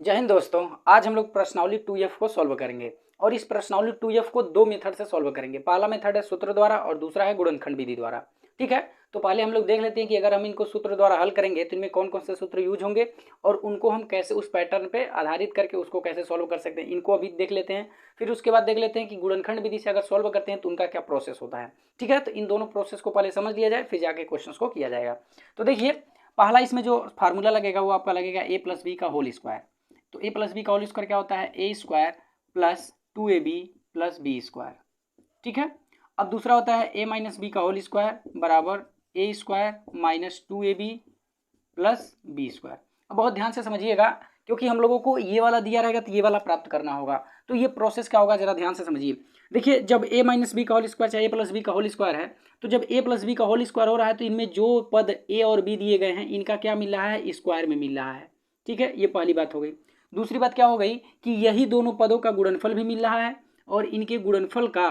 जय हिंद दोस्तों। आज हम लोग प्रश्नावली 2F को सॉल्व करेंगे और इस प्रश्नावली 2F को दो मेथड से सॉल्व करेंगे। पहला मेथड है सूत्र द्वारा और दूसरा है गुणनखंड विधि द्वारा। ठीक है, तो पहले हम लोग देख लेते हैं कि अगर हम इनको सूत्र द्वारा हल करेंगे तो इनमें कौन कौन से सूत्र यूज होंगे और उनको हम कैसे उस पैटर्न पे आधारित करके उसको कैसे सॉल्व कर सकते हैं, इनको अभी देख लेते हैं। फिर उसके बाद देख लेते हैं कि गुणनखंड विधि से अगर सॉल्व करते हैं तो उनका क्या प्रोसेस होता है। ठीक है, तो इन दोनों प्रोसेस को पहले समझ लिया जाए, फिर जाके क्वेश्चन को किया जाएगा। तो देखिए, पहला इसमें जो फार्मूला लगेगा वो आपका लगेगा a प्लस बी का होल स्क्वायर। तो a प्लस बी का होल स्क्वायर क्या होता है, a square plus 2ab plus b square. ठीक है, अब दूसरा होता है a माइनस बी का होल स्क्वायर बराबर a square minus 2ab plus b square. अब बहुत ध्यान से समझिएगा क्योंकि हम लोगों को ये वाला दिया रहेगा तो ये वाला प्राप्त करना होगा। तो ये प्रोसेस क्या होगा जरा ध्यान से समझिए। देखिए, जब a माइनस बी का होल स्क्वायर चाहे a प्लस बी का होल स्क्वायर है, तो जब a प्लस बी का होल स्क्वायर हो रहा है तो इनमें जो पद a और b दिए गए हैं इनका क्या मिल रहा है, स्क्वायर में मिल रहा है। ठीक है, ये पहली बात हो गई। दूसरी बात क्या हो गई कि यही दोनों पदों का गुणनफल भी मिल रहा है और इनके गुणनफल का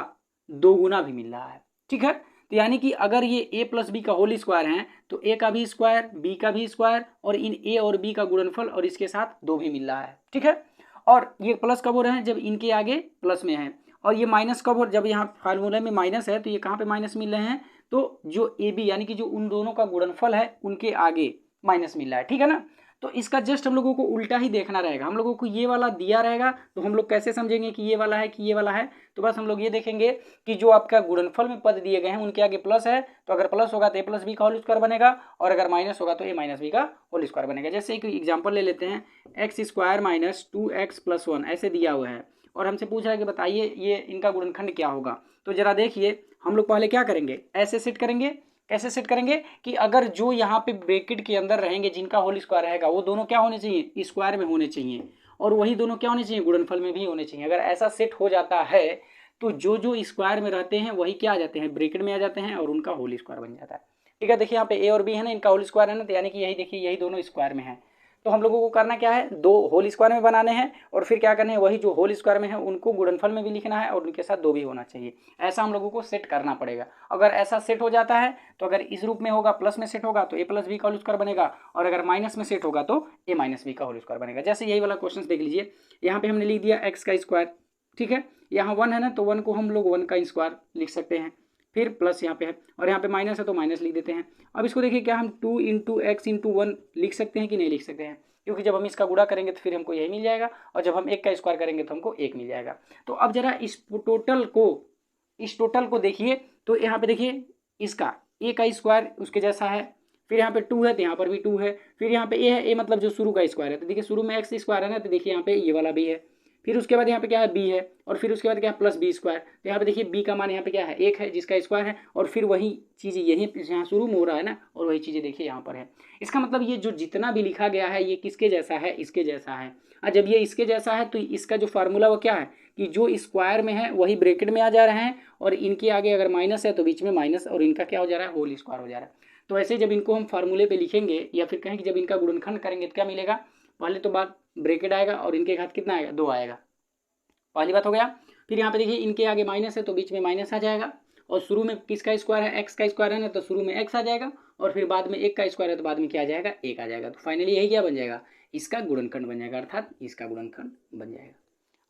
दोगुना भी मिल रहा है। ठीक है, तो यानी कि अगर ये a प्लस बी का होल स्क्वायर है तो a का भी स्क्वायर, b का भी स्क्वायर और इन a और b का गुणनफल और इसके साथ दो भी मिल रहा है। ठीक है, और ये प्लस कब हो रहे हैं, जब इनके आगे प्लस में है, और ये माइनस कब हो, जब यहाँ फार्मूले में माइनस है तो ये कहाँ पे माइनस मिल रहे हैं, तो जो ए बी यानी कि जो उन दोनों का गुणनफल है उनके आगे माइनस मिल रहा है। ठीक है ना, तो इसका जस्ट हम लोगों को उल्टा ही देखना रहेगा। हम लोगों को ये वाला दिया रहेगा तो हम लोग कैसे समझेंगे कि ये वाला है कि ये वाला है, तो बस हम लोग ये देखेंगे कि जो आपका गुणनफल में पद दिए गए हैं उनके आगे प्लस है, तो अगर प्लस होगा तो ए प्लस बी का होल स्क्वायर बनेगा और अगर माइनस होगा तो ए माइनस बी का होल स्क्वायर बनेगा। जैसे एक एग्जाम्पल ले लेते हैं, x square minus 2x plus 1 ऐसे दिया हुआ है और हमसे पूछ रहा है कि बताइए ये इनका गुणनखंड क्या होगा। तो जरा देखिए, हम लोग पहले क्या करेंगे, ऐसे सेट करेंगे। कैसे सेट करेंगे कि अगर जो यहाँ पे ब्रैकेट के अंदर रहेंगे जिनका होल स्क्वायर रहेगा वो दोनों क्या होने चाहिए, स्क्वायर में होने चाहिए, और वही दोनों क्या होने चाहिए, गुणनफल में भी होने चाहिए। अगर ऐसा सेट हो जाता है तो जो जो स्क्वायर में रहते हैं वही क्या आ जाते हैं, ब्रैकेट में आ जाते हैं और उनका होल स्क्वायर बन जाता है। ठीक है, देखिए यहाँ पे ए और बी है ना, इनका होल स्क्वायर है ना, तो यानी कि यही देखिए यही दोनों स्क्वायर में है। तो हम लोगों को करना क्या है, दो होल स्क्वायर में बनाने हैं और फिर क्या करना है, वही जो होल स्क्वायर में है उनको गुणनफल में भी लिखना है और उनके साथ दो भी होना चाहिए। ऐसा हम लोगों को सेट करना पड़ेगा। अगर ऐसा सेट हो जाता है तो अगर इस रूप में होगा, प्लस में सेट होगा तो ए प्लस बी का होल स्क्वायर बनेगा और अगर माइनस में सेट होगा तो ए माइनस बी का होल स्क्वायर बनेगा। जैसे यही वाला क्वेश्चन देख लीजिए, यहाँ पे हमने लिख दिया एक्स का स्क्वायर। ठीक है, यहाँ 1 है ना, तो 1 को हम लोग 1 का स्क्वायर लिख सकते हैं, फिर प्लस यहाँ पे है और यहाँ पे माइनस है तो माइनस लिख देते हैं। अब इसको देखिए, क्या हम 2 इंटू एक्स इंटू 1 लिख सकते हैं कि नहीं लिख सकते हैं, क्योंकि जब हम इसका गुणा करेंगे तो फिर हमको यही मिल जाएगा और जब हम एक का स्क्वायर करेंगे तो हमको एक मिल जाएगा। तो अब जरा इस टोटल को देखिए, तो यहाँ पे देखिए इसका ए का स्क्वायर उसके जैसा है, फिर यहाँ पे 2 है तो यहाँ पर भी 2 है, फिर यहाँ पे ए है, ए मतलब जो शुरू का स्क्वायर है, तो देखिए शुरू में एक्स स्क्वायर है ना, तो देखिए यहाँ पे ये वाला भी है, फिर उसके बाद यहाँ पे क्या है, बी है, और फिर उसके बाद क्या है, प्लस बी स्क्वायर। तो यहाँ पे देखिए बी का मान यहाँ पे क्या है, एक है जिसका स्क्वायर है, और फिर वही चीज़ें यही यहाँ शुरू में हो रहा है ना, और वही चीज़ें देखिए यहाँ पर है। इसका मतलब ये जो जितना भी लिखा गया है ये किसके जैसा है, इसके जैसा है। और जब ये इसके जैसा है तो इसका जो फार्मूला वो क्या है कि जो स्क्वायर में है वही ब्रैकेट में आ जा रहे हैं और इनके आगे अगर माइनस है तो बीच में माइनस और इनका क्या हो जा रहा है, होल स्क्वायर हो जा रहा है। तो ऐसे जब इनको हम फार्मूले पे लिखेंगे या फिर कहें कि जब इनका गुणनखंड करेंगे तो क्या मिलेगा, पहले तो बात ब्रैकेट आएगा और इनके घात कितना आएगा, 2 आएगा, पहली बात हो गया। फिर यहाँ पे देखिए इनके आगे माइनस है तो बीच में माइनस आ जाएगा और शुरू में किसका स्क्वायर है, एक्स का स्क्वायर है ना, तो शुरू में एक्स आ जाएगा और फिर बाद में एक का स्क्वायर है तो बाद में क्या आ जाएगा, एक आ जाएगा। तो फाइनली यही क्या बन जाएगा, इसका गुणनखंड बन जाएगा, अर्थात इसका गुणनखंड बन जाएगा।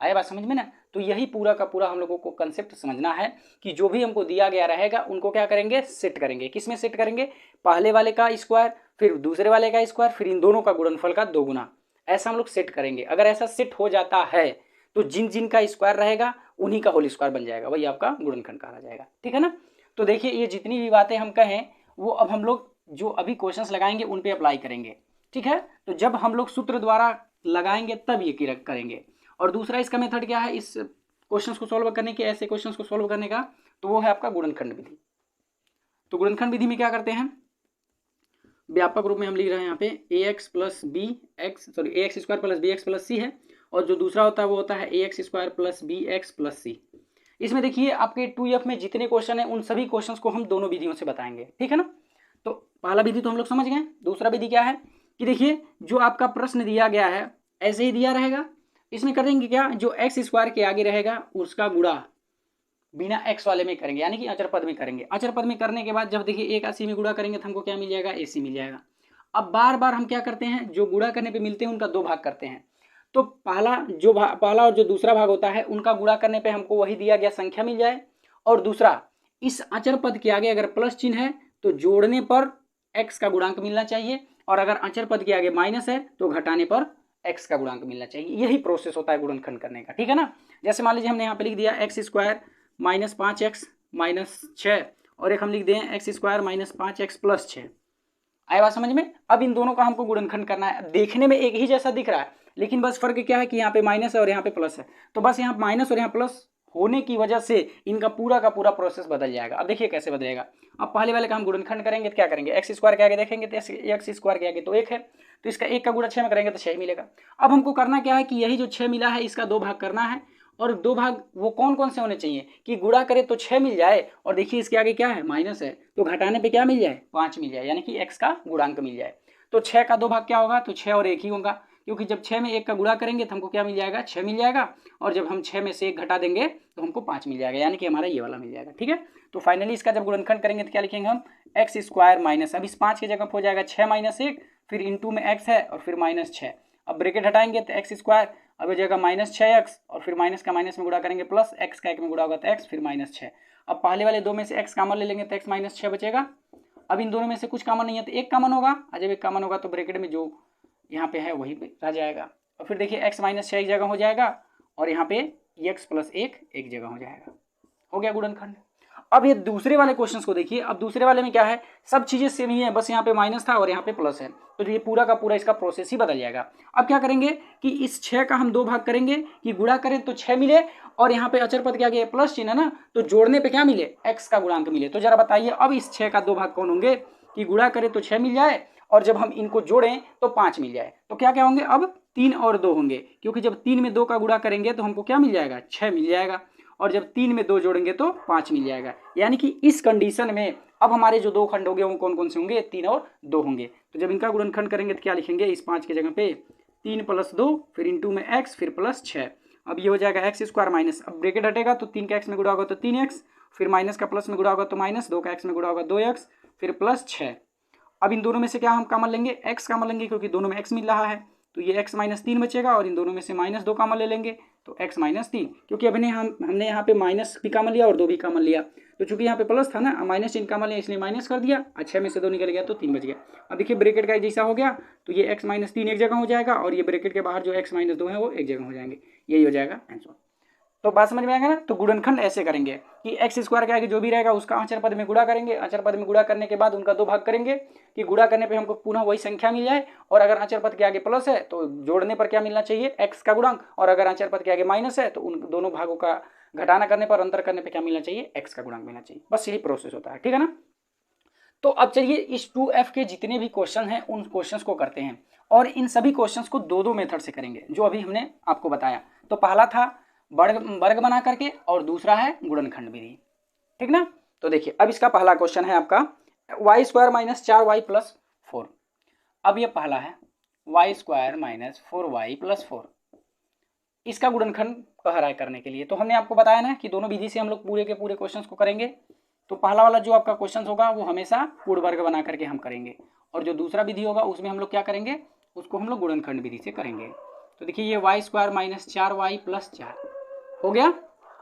आया बात समझ में ना। तो यही पूरा का पूरा हम लोगों को कंसेप्ट समझना है कि जो भी हमको दिया गया रहेगा उनको क्या करेंगे, सेट करेंगे। किस में सेट करेंगे, पहले वाले का स्क्वायर फिर दूसरे वाले का स्क्वायर फिर इन दोनों का गुणनफल का दोगुना, ऐसा हम लोग सेट करेंगे। अगर ऐसा सेट हो जाता है तो जिन जिन का स्क्वायर रहेगा उन्हीं का होल स्क्वायर बन जाएगा, वही आपका गुणनखंड कहा जाएगा। ठीक है ना। तो देखिए ये जितनी भी बातें हम कहें वो अब हम लोग जो अभी क्वेश्चंस लगाएंगे उन पे अप्लाई करेंगे। ठीक है, तो जब हम लोग सूत्र द्वारा लगाएंगे तब ये करेंगे। और दूसरा इसका मेथड क्या है इस क्वेश्चंस को सॉल्व करने के, ऐसे क्वेश्चंस को सॉल्व करने का, तो वो है आपका गुणनखंड विधि। तो गुणनखंड विधि में क्या करते हैं, व्यापक रूप में हम लिख रहे हैं यहाँ पे a x plus b x sorry a x square plus b x plus c है, और जो दूसरा होता है वो होता है a x square plus b x plus c. इसमें देखिए आपके 2F में जितने क्वेश्चन हैं उन सभी क्वेश्चंस को हम दोनों विधियों से बताएंगे। ठीक है ना। तो पहला विधि तो हम लोग समझ गए। दूसरा विधि क्या है कि देखिए जो आपका प्रश्न दिया गया है ऐसे ही दिया रहेगा, इसमें करेंगे क्या, जो एक्स स्क्वायर के आगे रहेगा उसका गुणा बिना एक्स वाले में करेंगे, यानी कि अचर पद में करेंगे। अचर पद में करने के बाद जब देखिए ए का सी में गुणा करेंगे तो हमको क्या मिल जाएगा, AC मिल जाएगा। अब बार बार हम क्या करते हैं, जो गुणा करने पे मिलते हैं उनका 2 भाग करते हैं। तो पहला और जो दूसरा भाग होता है उनका गुणा करने पे हमको वही दिया गया संख्या मिल जाए, और दूसरा इस अचर पद के आगे अगर प्लस चिन्ह है तो जोड़ने पर x का गुणांक मिलना चाहिए, और अगर अचर पद के आगे माइनस है तो घटाने पर x का गुणांक मिलना चाहिए। यही प्रोसेस होता है गुणनखंड करने का, ठीक है ना। जैसे मान लीजिए हमने यहाँ पे लिख दिया x square minus 5x minus 6, और एक हम लिख दें x square minus 5x plus 6। आया बात समझ में। अब इन दोनों का हमको गुणनखंड करना है। देखने में एक ही जैसा दिख रहा है, लेकिन बस फर्क क्या है कि यहाँ पे माइनस है और यहाँ पे प्लस है, तो बस यहाँ माइनस और यहाँ प्लस होने की वजह से इनका पूरा का पूरा प्रोसेस बदल जाएगा। अब देखिए कैसे बदलेगा। अब पहले वाले का हम गुणनखंड करेंगे तो क्या करेंगे, एक्स स्क्वायर के आगे देखेंगे तो एक्स स्क्वायर के आगे तो 1 है, तो इसका 1 का गुणा 6 में करेंगे तो 6 मिलेगा। अब हमको करना क्या है कि यही जो 6 मिला है इसका 2 भाग करना है, और 2 भाग वो कौन कौन से होने चाहिए कि गुणा करे तो 6 मिल जाए, और देखिए इसके आगे क्या है माइनस है, तो घटाने पे क्या मिल जाए 5 मिल जाए, यानी कि x का गुणांक मिल जाए। तो 6 का 2 भाग क्या होगा, तो 6 और 1 ही होगा, क्योंकि जब 6 में 1 का गुणा करेंगे तो हमको क्या मिल जाएगा 6 मिल जाएगा, और जब हम 6 में से 1 घटा देंगे तो हमको 5 मिल जाएगा, यानी कि हमारा ये वाला मिल जाएगा, ठीक है। तो फाइनली इसका जब गुणनखंड करेंगे तो क्या लिखेंगे हम, एक्स स्क्वायर माइनस, अब इस 5 की जगह हो जाएगा 6 माइनस 1, फिर इंटू में x है और फिर माइनस 6। अब ब्रैकेट हटाएंगे तो एक्स स्क्वायर, अब हो जाएगा माइनस 6x, और फिर माइनस का माइनस में गुणा करेंगे प्लस, x का 1 में गुणा होगा तो x, फिर माइनस 6। अब पहले वाले 2 में से x कॉमन ले लेंगे तो x माइनस 6 बचेगा। अब इन दोनों में से कुछ कॉमन नहीं है तो 1 कॉमन होगा, और जब 1 कॉमन होगा तो ब्रैकेट में जो यहाँ पे है वही पे रह जाएगा, और फिर देखिए x माइनस 6 एक जगह हो जाएगा, और यहाँ पे x प्लस 1 एक जगह हो जाएगा। हो गया गुणनखंड। अब ये दूसरे वाले क्वेश्चंस को देखिए। अब दूसरे वाले में क्या है, सब चीजें सेम ही है, बस यहाँ पे माइनस था और यहाँ पे प्लस है, तो ये पूरा का पूरा इसका प्रोसेस ही बदल जाएगा। अब क्या करेंगे कि इस 6 का हम 2 भाग करेंगे कि गुणा करें तो 6 मिले, और यहाँ पे अचर पद के आगे प्लस चिन्ह है ना, तो जोड़ने पे क्या मिले x का गुणांक मिले। तो जरा बताइए अब इस 6 का 2 भाग कौन होंगे कि गुणा करें तो 6 मिल जाए, और जब हम इनको जोड़ें तो 5 मिल जाए। तो क्या क्या होंगे अब 3 और 2 होंगे, क्योंकि जब 3 में 2 का गुणा करेंगे तो हमको क्या मिल जाएगा 6 मिल जाएगा, और जब 3 में 2 जोड़ेंगे तो 5 मिल जाएगा। यानी कि इस कंडीशन में अब हमारे जो 2 खंड होंगे वो कौन कौन से होंगे, 3 और 2 होंगे। तो जब इनका गुणनखंड करेंगे तो क्या लिखेंगे, इस 5 की जगह पे 3 प्लस 2 फिर इंटू में x फिर प्लस 6। अब ये हो जाएगा एक्स स्क्वायर माइनस, अब ब्रैकेट हटेगा तो 3 का x में गुणा होगा तो 3x, फिर माइनस का प्लस में गुणा होगा तो माइनस, 2 का x में गुणा होगा 2x, फिर प्लस 6। अब इन दोनों में से क्या हम कॉमन लेंगे, x कॉमन लेंगे, क्योंकि दोनों में x मिल रहा है, तो ये x माइनस 3 बचेगा, और इन दोनों में से माइनस 2 कॉमन ले लेंगे तो x माइनस 3, क्योंकि अभी हमने यहाँ पे माइनस भी कॉमन लिया और 2 भी कॉमन लिया, तो चूंकि यहाँ पे प्लस था ना, माइनस चिन्ह कॉमन लिया इसलिए माइनस कर दिया, 6 में से 2 निकल गया तो 3 बच गया। अब देखिए ब्रैकेट का जैसा हो गया, तो ये x माइनस 3 एक जगह हो जाएगा, और ये ब्रैकेट के बाहर जो x माइनस 2 है वो एक जगह हो जाएंगे। यही हो जाएगा आंसर। तो बात समझ में आएगा ना। तो गुणनखंड ऐसे करेंगे कि एक्स स्क्वायर के आगे जो भी रहेगा उसका अचर पद में गुणा करेंगे, अचर पद में गुणा करने के बाद उनका 2 भाग करेंगे कि गुणा करने पे हमको पुनः वही संख्या मिल जाए, और अगर अचर पद के आगे प्लस है तो जोड़ने पर क्या मिलना चाहिए x का गुणांक, और अगर अचर पद के आगे माइनस है तो उन दोनों भागों का घटाना करने पर अंतर करने पर क्या मिलना चाहिए, x का गुणांक मिलना चाहिए। बस यही प्रोसेस होता है, ठीक है ना। तो अब चलिए इस 2f के जितने भी क्वेश्चन हैं उन क्वेश्चंस को करते हैं, और इन सभी क्वेश्चंस को 2 मेथड से करेंगे जो अभी हमने आपको बताया। तो पहला था वर्ग बना करके, और दूसरा है गुणनखंड विधि, ठीक ना। तो देखिए अब इसका पहला क्वेश्चन है आपका Y square minus 4y plus 4। अब ये पहला है Y square minus 4y plus 4, इसका गुणनखंड कह रहा है करने के लिए। तो हमने आपको बताया ना कि दोनों विधि से हम लोग पूरे के पूरे क्वेश्चंस को करेंगे। तो पहला वाला जो आपका क्वेश्चन होगा वो हमेशा पूर्ण वर्ग बना करके हम करेंगे, और जो दूसरा विधि होगा उसमें हम लोग क्या करेंगे, उसको हम लोग गुणनखंड विधि से करेंगे। तो देखिए ये Y square minus 4y plus 4 हो गया।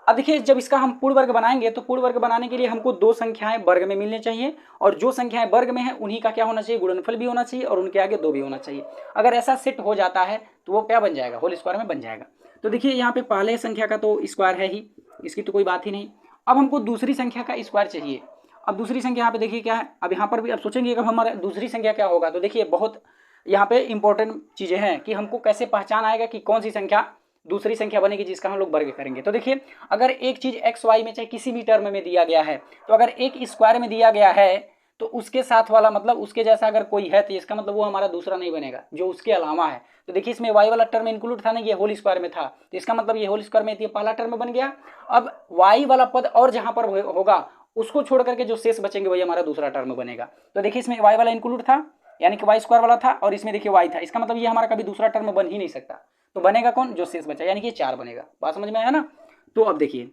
अब देखिए जब इसका हम पूर्ण वर्ग बनाएंगे तो पूर्ण वर्ग बनाने के लिए हमको 2 संख्याएं वर्ग में मिलने चाहिए, और जो संख्याएं वर्ग में है उन्हीं का क्या होना चाहिए, गुणनफल भी होना चाहिए, और उनके आगे 2 भी होना चाहिए। अगर ऐसा सेट हो जाता है तो वो क्या बन जाएगा, होल स्क्वायर में बन जाएगा। तो देखिए यहाँ पे पहले संख्या का तो स्क्वायर है ही, इसकी तो कोई बात ही नहीं। अब हमको दूसरी संख्या का स्क्वायर चाहिए। अब दूसरी संख्या यहाँ पे देखिए क्या है, अब यहाँ पर भी अब सोचेंगे कि हमारा दूसरी संख्या क्या होगा। तो देखिए बहुत यहाँ पे इंपॉर्टेंट चीजें हैं कि हमको कैसे पहचान आएगा कि कौन सी संख्या दूसरी संख्या बनेगी जिसका हम लोग वर्ग करेंगे। तो देखिए अगर एक चीज एक्स वाई में चाहे किसी भी टर्म में दिया गया है, तो अगर एक स्क्वायर में दिया गया है तो उसके साथ वाला मतलब उसके जैसा अगर कोई है तो इसका मतलब वो हमारा दूसरा नहीं बनेगा, जो उसके अलावा है। तो देखिए इसमें वाई वाला टर्म इंक्लूड था ना, ये होल स्क्वायर में था, तो इसका मतलब ये होल स्क्वायर में थी, पहला टर्म बन गया। अब वाई वाला पद और जहां पर होगा उसको छोड़ करके जो शेष बचेंगे वही हमारा दूसरा टर्म बनेगा। तो देखिए इसमें वाई वाला इंक्लूड था, यानी कि वाई स्क्वायर वाला था, और इसमें देखिए वाई था, इसका मतलब ये हमारा कभी दूसरा टर्म बन ही नहीं सकता। तो बनेगा कौन, जो शेष बचा, यानी कि 4 बनेगा। बात समझ में आया ना। तो अब देखिए,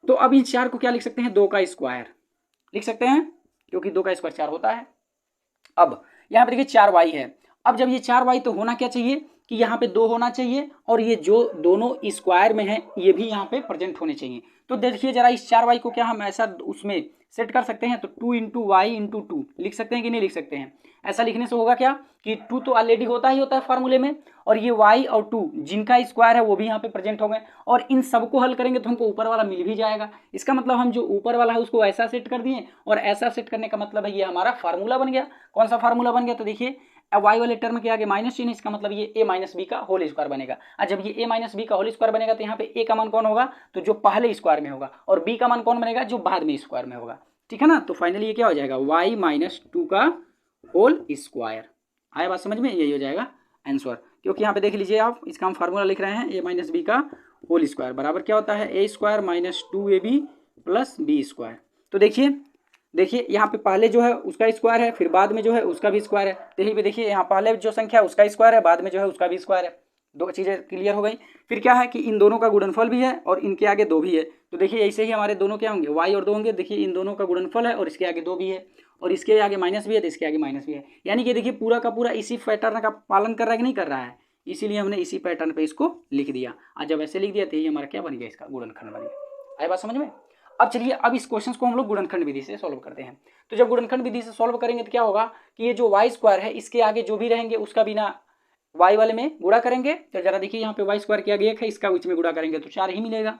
तो अब इन 4 को क्या लिख सकते हैं, 2 का स्क्वायर लिख सकते हैं, क्योंकि 2 का स्क्वायर 4 होता है। अब यहाँ पे देखिए 4y है। अब जब ये 4y तो होना क्या चाहिए कि यहाँ पे 2 होना चाहिए और ये जो दोनों स्क्वायर में है ये भी यहाँ पे प्रेजेंट होने चाहिए। तो देखिए जरा इस 4y को क्या हम ऐसा उसमें सेट कर सकते हैं, तो 2 इंटू वाई इंटू 2 लिख सकते हैं कि नहीं लिख सकते हैं। ऐसा लिखने से होगा क्या कि 2 तो ऑलरेडी होता ही होता है फार्मूले में, और ये y और 2 जिनका स्क्वायर है वो भी यहाँ पे प्रेजेंट हो गए, और इन सबको हल करेंगे तो हमको ऊपर वाला मिल भी जाएगा। इसका मतलब हम जो ऊपर वाला है उसको ऐसा सेट कर दिए, और ऐसा सेट करने का मतलब है ये हमारा फार्मूला बन गया। कौन सा फार्मूला बन गया, तो देखिए y वाले टर्म के आगे माइनस चिन्ह, इसका मतलब ये a माइनस बी का होल स्क्वायर बनेगा। और जब ये a माइनस बी का होल स्क्वायर बनेगा तो यहाँ पे a का मान कौन होगा, तो जो पहले स्क्वायर में होगा, और b का मान कौन बनेगा, जो बाद में स्क्वायर में होगा। ठीक है ना, तो फाइनली ये क्या हो जाएगा, y माइनस 2 का होल स्क्वायर। आया बात समझ में, यही हो जाएगा आंसर। क्योंकि यहाँ पे देख लीजिए आप, इसका हम फार्मूला लिख रहे हैं a माइनस बी का होल स्क्वायर बराबर क्या होता है, a square minus 2ab plus b square. तो देखिए यहाँ पे पहले जो है उसका स्क्वायर है, फिर बाद में जो है उसका भी स्क्वायर है। तो यहीं पे देखिए यहाँ पहले जो संख्या है उसका स्क्वायर है, बाद में जो है उसका भी स्क्वायर है। दो चीज़ें क्लियर हो गई। फिर क्या है कि इन दोनों का गुणनफल भी है और इनके आगे 2 भी है। तो देखिए ऐसे ही हमारे दोनों क्या होंगे, y और 2 होंगे। देखिए इन दोनों का गुणनफल है और इसके आगे 2 भी है, और इसके आगे माइनस भी है तो इसके आगे माइनस भी है। यानी कि देखिए पूरा का पूरा इसी पैटर्न का पालन कर रहा है कि नहीं कर रहा है, इसीलिए हमने इसी पैटर्न पे इसको लिख दिया। और जब ऐसे लिख दिया तो ये हमारा क्या बन गया, इसका गुणनखंड बन गया। आई बात समझ में। अब चलिए अब इस क्वेश्चन को हम लोग गुणनखंड विधि से सॉल्व करते हैं। तो जब गुणनखंड विधि से सॉल्व करेंगे तो क्या होगा कि ये जो y स्क्वायर है इसके आगे जो भी रहेंगे उसका बिना y वाले में गुणा करेंगे। तो जरा देखिए यहाँ पे y स्क्वायर के आगे 1 है, इसका बीच में गुणा करेंगे तो 4 ही मिलेगा।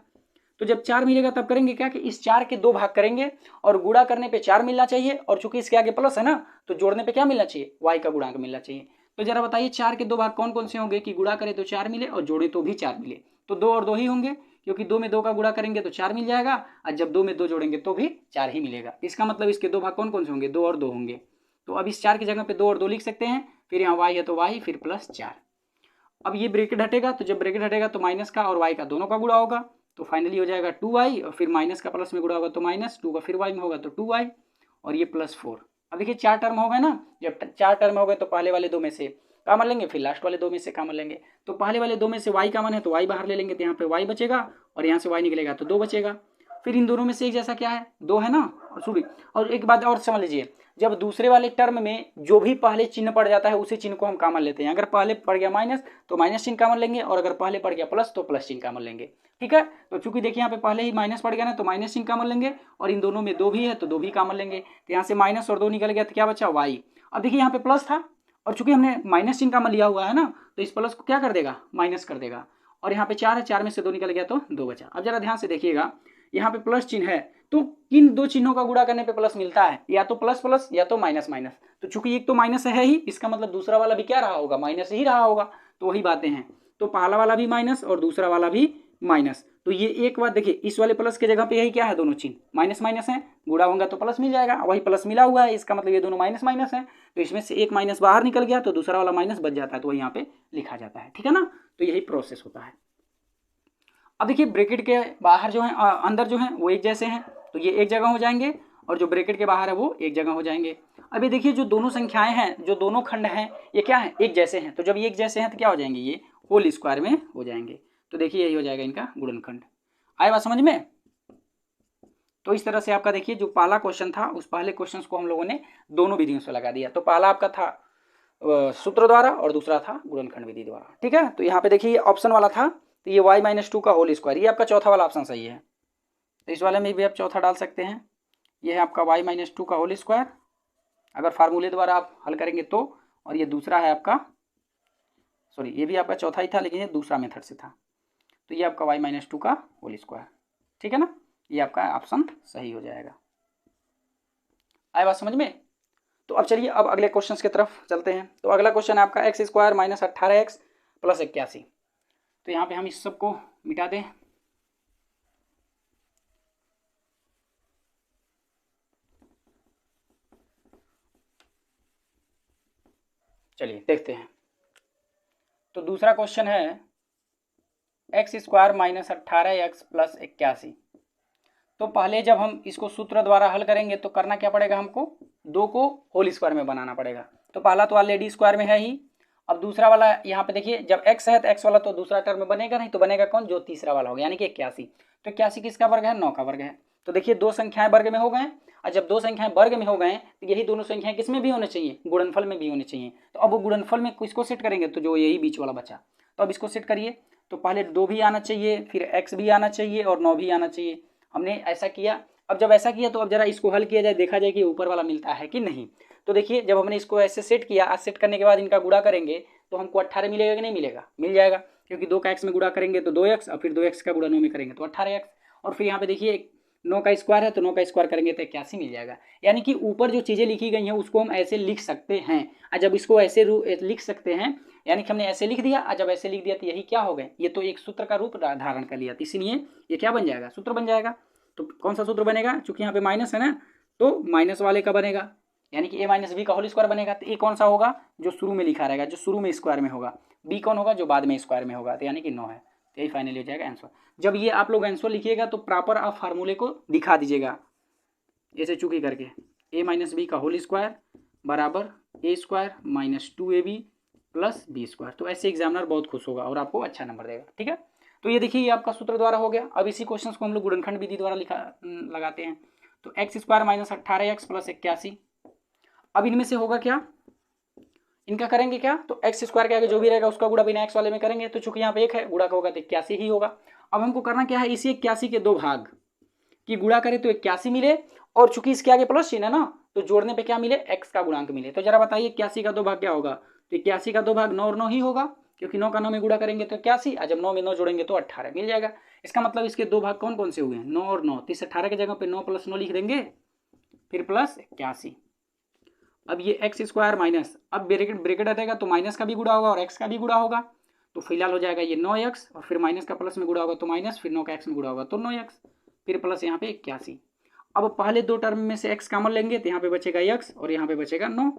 तो जब 4 मिलेगा तब करेंगे क्या कि इस 4 के 2 भाग करेंगे और गुणा करने पे 4 मिलना चाहिए, और चूंकि इसके आगे प्लस है ना तो जोड़ने पे क्या मिलना चाहिए, y का गुणांक मिलना चाहिए। तो जरा बताइए 4 के 2 भाग कौन कौन से होंगे कि गुणा करें तो 4 मिले और जोड़े तो भी 4 मिले। तो 2 और 2 ही होंगे, क्योंकि 2 में 2 का गुणा करेंगे तो 4 मिल जाएगा, और जब 2 में 2 जोड़ेंगे तो भी 4 ही मिलेगा। इसका मतलब इसके 2 भाग कौन कौन से होंगे, 2 और 2 होंगे। तो अब इस 4 की जगह पे 2 और 2 लिख सकते हैं, फिर यहाँ y है तो y, फिर प्लस 4। अब ये ब्रैकेट हटेगा, तो जब ब्रैकेट हटेगा तो माइनस का और y का दोनों का गुणा होगा, तो फाइनली हो जाएगा 2y, और फिर माइनस का प्लस में गुणा होगा तो माइनस 2 का फिर y में होगा तो 2y, और ये प्लस 4। अब देखिए 4 टर्म हो गए ना, जब 4 टर्म हो गए तो पहले वाले 2 में से कॉमन लेंगे, फिर लास्ट वाले 2 में से कॉमन लेंगे। तो पहले वाले 2 में से y कॉमन है तो y बाहर ले लेंगे, तो यहाँ पे y बचेगा और यहाँ से y निकलेगा तो 2 बचेगा। फिर इन दोनों में से एक जैसा क्या है, 2 है ना। और सॉरी, और एक बात और समझ लीजिए, जब दूसरे वाले टर्म में जो भी पहले चिन्ह पड़ जाता है उसी चिन्ह को हम कॉमन लेते हैं। अगर पहले पड़ गया माइनस तो माइनस चिन्ह कॉमन लेंगे, और अगर पहले पड़ गया प्लस तो प्लस चिन्ह कॉमन लेंगे। ठीक है, तो चूंकि देखिए यहाँ पे पहले ही माइनस पड़ गया ना तो माइनस चिन्ह कॉमन लेंगे, और इन दोनों में 2 भी है तो 2 भी कॉमन लेंगे। तो यहाँ से माइनस और 2 निकल गया तो क्या बचा, y। अब देखिए यहाँ पे प्लस था, और चूंकि हमने माइनस चिन्ह कॉमन लिया हुआ है ना तो इस प्लस को क्या कर देगा, माइनस कर देगा। और यहाँ पे 4 है, 4 में से 2 निकल गया तो 2 बचा। अब जरा ध्यान से देखिएगा, यहाँ पे प्लस चिन्ह है तो किन 2 चिन्हों का गुणा करने पे प्लस मिलता है, या तो प्लस प्लस या तो माइनस माइनस। तो चूंकि एक तो माइनस है ही, इसका मतलब दूसरा वाला भी क्या रहा होगा, माइनस ही रहा होगा। तो वही बातें हैं, तो पहला वाला भी माइनस और दूसरा वाला भी माइनस। तो ये एक बात देखिए, इस वाले प्लस के जगह पे यही क्या है, दोनों चिन्ह माइनस माइनस है, गुणा होगा तो प्लस मिल जाएगा, वही प्लस मिला हुआ है, इसका मतलब ये दोनों माइनस माइनस है। तो इसमें से एक माइनस बाहर निकल गया तो दूसरा वाला माइनस बच जाता है, तो वही यहाँ पे लिखा जाता है। ठीक है ना, तो यही प्रोसेस होता है। अब देखिए ब्रैकेट के बाहर जो है अंदर जो है वो एक जैसे हैं, तो ये एक जगह हो जाएंगे, और जो ब्रैकेट के बाहर है वो एक जगह हो जाएंगे। अभी देखिए जो दोनों संख्याएं हैं, जो दोनों खंड हैं, ये क्या है, एक जैसे हैं। तो जब ये एक जैसे हैं तो क्या हो जाएंगे, ये होल स्क्वायर में हो जाएंगे। तो देखिए यही हो जाएगा इनका गुणनखंड। आए बात समझ में। तो इस तरह से आपका देखिए जो पहला क्वेश्चन था उस पहले क्वेश्चन को हम लोगों ने दोनों विधियों से लगा दिया। तो पहला आपका था सूत्र द्वारा और दूसरा था गुणनखंड विधि द्वारा। ठीक है, तो यहाँ पे देखिए ऑप्शन वाला था, तो ये y माइनस 2 का होल स्क्वायर, ये आपका चौथा वाला ऑप्शन सही है। तो इस वाले में भी आप चौथा डाल सकते हैं, ये है आपका y माइनस 2 का होल स्क्वायर, अगर फार्मूले द्वारा आप हल करेंगे तो। और ये दूसरा है आपका, सॉरी ये भी आपका चौथा ही था लेकिन ये दूसरा मेथड से था, तो ये आपका y माइनस 2 का होल स्क्वायर। ठीक है ना, ये आपका ऑप्शन सही हो जाएगा। आए बात समझ में। तो अब चलिए अब अगले क्वेश्चन की तरफ चलते हैं। तो अगला क्वेश्चन है आपका x square minus 18x plus 81। तो यहाँ पे हम इस सब को मिटा दें। चलिए देखते हैं। तो दूसरा क्वेश्चन है x square minus 18x plus 81। तो पहले जब हम इसको सूत्र द्वारा हल करेंगे तो करना क्या पड़ेगा, हमको 2 को होल स्क्वायर में बनाना पड़ेगा। तो पहला तो ऑलरेडी स्क्वायर में है ही। अब दूसरा वाला यहाँ पे देखिए जब x है तो x वाला तो दूसरा टर्म में बनेगा नहीं, तो बनेगा कौन, जो तीसरा वाला होगा, यानी कि 81। तो 81 किसका वर्ग है, 9 का वर्ग है। तो देखिए दो संख्याएं वर्ग में हो गए, और जब दो संख्याएं वर्ग में हो गए तो यही दोनों संख्याएं किस में भी होने चाहिए, गुणनफल में भी होने चाहिए। तो अब वो गुणनफल में किसको सेट करेंगे, तो जो यही बीच वाला बचा, तो अब इसको सेट करिए। तो पहले 2 भी आना चाहिए, फिर x भी आना चाहिए और 9 भी आना चाहिए। हमने ऐसा किया। अब जब ऐसा किया तो अब जरा इसको हल किया जाए, देखा जाए कि ऊपर वाला मिलता है कि नहीं। तो देखिए जब हमने इसको ऐसे सेट किया, आज सेट करने के बाद इनका गुणा करेंगे तो हमको 18 मिलेगा कि नहीं मिलेगा, मिल जाएगा, क्योंकि 2 का x में गुणा करेंगे तो 2x, और फिर 2x का गुणा 9 में करेंगे तो 18x, और फिर यहाँ पे देखिए 9 का स्क्वायर है तो 9 का स्क्वायर करेंगे तो 81 मिल जाएगा। यानी कि ऊपर जो चीज़ें लिखी गई हैं उसको हम ऐसे लिख सकते हैं, और जब इसको ऐसे लिख सकते हैं यानी कि हमने ऐसे लिख दिया, और जब ऐसे लिख दिया तो यही क्या हो गए, ये तो एक सूत्र का रूप धारण कर लिया, इसीलिए ये क्या बन जाएगा, सूत्र बन जाएगा। तो कौन सा सूत्र बनेगा, चूंकि यहाँ पे माइनस है ना, तो माइनस वाले का बनेगा, यानी कि a माइनस बी का होल स्क्वायर बनेगा। तो a कौन सा होगा, जो शुरू में लिखा रहेगा, जो शुरू में स्क्वायर में होगा, b कौन होगा, जो बाद में स्क्वायर में होगा, तो यानी कि 9 है। तो यही फाइनली हो जाएगा आंसर। जब ये आप लोग आंसर लिखिएगा तो प्रॉपर आप फार्मूले को दिखा दीजिएगा ऐसे चूंकि करके, a माइनस बी का होल स्क्वायर बराबर a square minus 2ab plus b square. तो ऐसे एग्जामिनर बहुत खुश होगा और आपको अच्छा नंबर देगा, ठीक है। तो ये देखिए ये आपका सूत्र द्वारा हो गया। अब इसी क्वेश्चन को हम लोग गुणनखंड विधि द्वारा लगाते हैं। तो x square minus 18x plus 81। अब इनमें से होगा क्या, इनका करेंगे क्या, तो एक्स स्क्वायर के आगे जो भी रहेगा उसका गुणा बिना एक्स वाले में करेंगे, तो चूंकि यहाँ पे 1 है, गुणा का होगा तो 81 ही होगा। अब हमको करना क्या है, इसी 81 के 2 भाग की गुणा करें तो 81 मिले, और चूंकि इसके आगे प्लस चिन्ह है ना, तो जोड़ने पे क्या मिले, एक्स का गुणांक मिले। तो जरा बताइए 81 का 2 भाग क्या होगा, तो 81 का 2 भाग 9 और 9 ही होगा, क्योंकि 9 का 9 में गुणा करेंगे तो 81, और जब 9 में 9 जोड़ेंगे तो 18 मिल जाएगा। इसका मतलब इसके 2 भाग कौन कौन से हुए हैं, 9 और 9, तो इस 18 की जगह पे 9 + 9 लिख देंगे, फिर प्लस 81। अब ये एक्स स्क्वायर माइनस, अब ब्रैकेट रहेगा तो माइनस का भी गुणा होगा और एक्स का भी गुणा होगा, तो फिलहाल हो जाएगा ये 9x, और फिर माइनस का प्लस में गुणा होगा तो माइनस, फिर 9 का एक्स में गुणा होगा तो 9x, फिर प्लस यहाँ पे 81। अब पहले 2 टर्म में से x कॉमन लेंगे तो यहाँ पे बचेगा x और यहाँ पे बचेगा 9,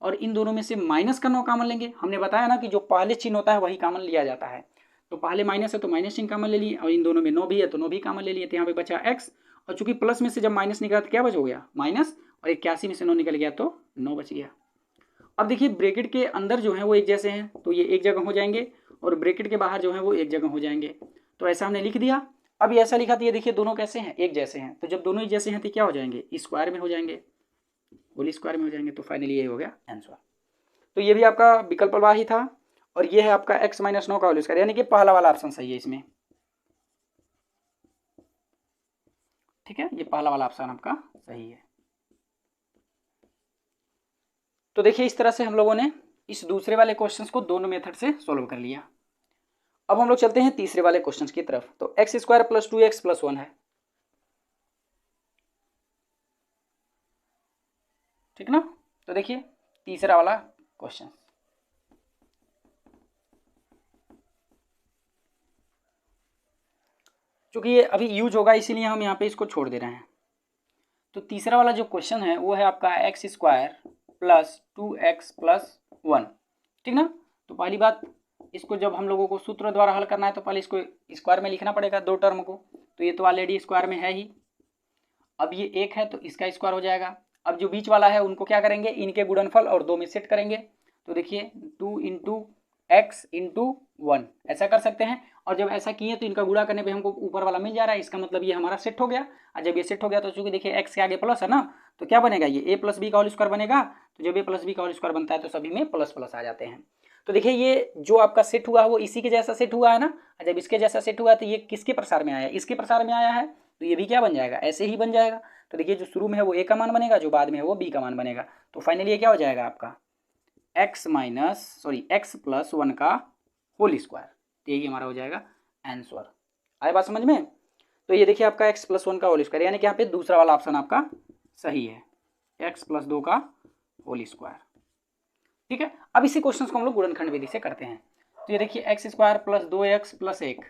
और इन दोनों में से माइनस का 9 कॉमन लेंगे। हमने बताया ना कि जो पहले चिन्ह होता है वही कॉमन लिया जाता है, तो पहले माइनस है तो माइनस चिन्ह कॉमन ले लिए, और इन दोनों में 9 भी है तो 9 भी कॉमन ले लिए, तो यहाँ पे बचा x, और चूंकि प्लस में से जब माइनस निकला तो क्या बच हो गया, माइनस, और 81 में से 9 निकल गया तो 9 बच गया। अब देखिए ब्रैकेट के अंदर जो है वो एक जैसे हैं तो ये एक जगह हो जाएंगे, और ब्रैकेट के बाहर जो है वो एक जगह हो जाएंगे, तो ऐसा हमने लिख दिया। अब ये ऐसा लिखा तो ये देखिए दोनों कैसे हैं, एक जैसे हैं, तो जब दोनों एक जैसे हैं तो क्या हो जाएंगे, स्क्वायर में हो जाएंगे, होल स्क्वायर में हो जाएंगे, तो फाइनली ये हो गया आंसर। तो ये भी आपका विकल्प वाला ही था, और ये है आपका x माइनस 9 का होल स्क्वायर, यानी कि पहला वाला ऑप्शन सही है इसमें, ठीक है, ये पहला वाला ऑप्शन आपका सही है। तो देखिए इस तरह से हम लोगों ने इस दूसरे वाले क्वेश्चंस को दोनों मेथड से सॉल्व कर लिया। अब हम लोग चलते हैं तीसरे वाले क्वेश्चंस की तरफ। तो x square plus 2x plus 1 है, ठीक ना। तो देखिए तीसरा वाला क्वेश्चन, चूंकि ये अभी यूज होगा इसीलिए हम यहाँ पे इसको छोड़ दे रहे हैं। तो तीसरा वाला जो क्वेश्चन है वो है आपका x square plus 2x plus 1, ठीक ना। तो पहली बात, इसको जब हम लोगों को सूत्र द्वारा हल करना है तो पहले इसको स्क्वायर में लिखना पड़ेगा, 2 टर्म को, तो ये तो ऑलरेडी स्क्वायर में है ही। अब ये 1 है तो इसका स्क्वायर हो जाएगा। अब जो बीच वाला है उनको क्या करेंगे, इनके गुणनफल और 2 में सेट करेंगे, तो देखिए 2 × x × 1 ऐसा कर सकते हैं। और जब ऐसा किए तो इनका गुणा करने पे हमको ऊपर वाला मिल जा रहा है, इसका मतलब ये हमारा सेट हो गया। और जब ये सेट हो गया तो चूंकि देखिए x के आगे प्लस है ना, तो क्या बनेगा, ये a + b का होल स्क्वायर बनेगा। तो जब a + b का होल स्क्वायर बनता है तो सभी में प्लस प्लस आ जाते हैं। तो देखिए ये जो आपका सेट हुआ है वो इसी के जैसा सेट हुआ है ना, और जब इसके जैसा सेट हुआ है तो ये किसके प्रसार में आया है, इसके प्रसार में आया है, तो ये भी क्या बन जाएगा, ऐसे ही बन जाएगा। तो देखिए जो शुरू में है वो a का मान बनेगा, जो बाद में है वो b का मान बनेगा। तो फाइनली ये क्या हो जाएगा आपका x + 1 का होल स्क्वायर, तो यही हमारा हो जाएगा आंसर। आए बात समझ में। तो ये देखिए आपका x + 1 का होल स्क्वायर, यानी कि यहाँ पे दूसरा वाला ऑप्शन आपका सही है, x + 2 का होल स्क्वायर, ठीक है। अब इसी क्वेश्चन को हम लोग गुणनखंड विधि से करते हैं। तो ये देखिए x square plus 2x plus 1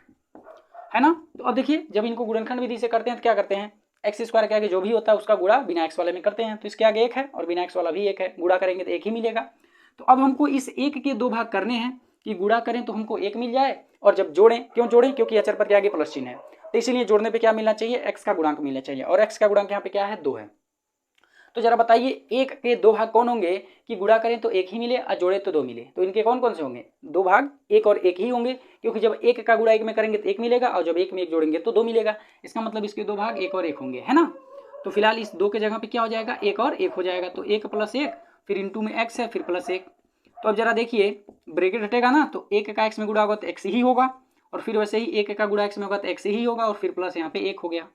है ना। तो अब देखिए जब इनको गुणनखंड विधि से करते हैं तो क्या करते हैं, एक्स स्क्वायर के आगे जो भी होता है उसका गुणा बिना एक्स वाले में करते हैं। तो इसके आगे 1 है और बिना एक्स वाला भी 1 है, गुणा करेंगे तो 1 ही मिलेगा। तो अब हमको इस 1 के 2 भाग करने हैं कि गुणा करें तो हमको 1 मिल जाए, और जब जोड़ें, क्यों जोड़ें, क्योंकि अचर पद के आगे प्लस चिन्ह है, तो इसीलिए जोड़ने पे क्या मिलना चाहिए, x का गुणांक मिलना चाहिए, और x का गुणांक यहाँ पे क्या है, 2 है। तो जरा बताइए एक के दो भाग कौन होंगे कि गुणा करें तो एक ही मिले और जोड़े तो दो मिले, तो इनके कौन कौन से होंगे? दो भाग एक और एक ही होंगे, क्योंकि जब एक का गुणा एक में करेंगे तो एक मिलेगा और जब एक में एक जोड़ेंगे तो दो मिलेगा। इसका मतलब इसके दो भाग एक और एक होंगे, है ना। तो फिलहाल इस दो के जगह पे क्या हो जाएगा? एक और एक हो जाएगा, तो एक प्लस एक, फिर इंटू में एक्स है, फिर प्लस एक। तो अब जरा देखिए ब्रैकेट हटेगा ना, तो एक का एक्स में गुणा होगा तो एक्स ही होगा, और फिर वैसे ही एक का गुणा एक्स में होगा तो एक्स ही होगा, और फिर प्लस यहाँ पे एक हो गया।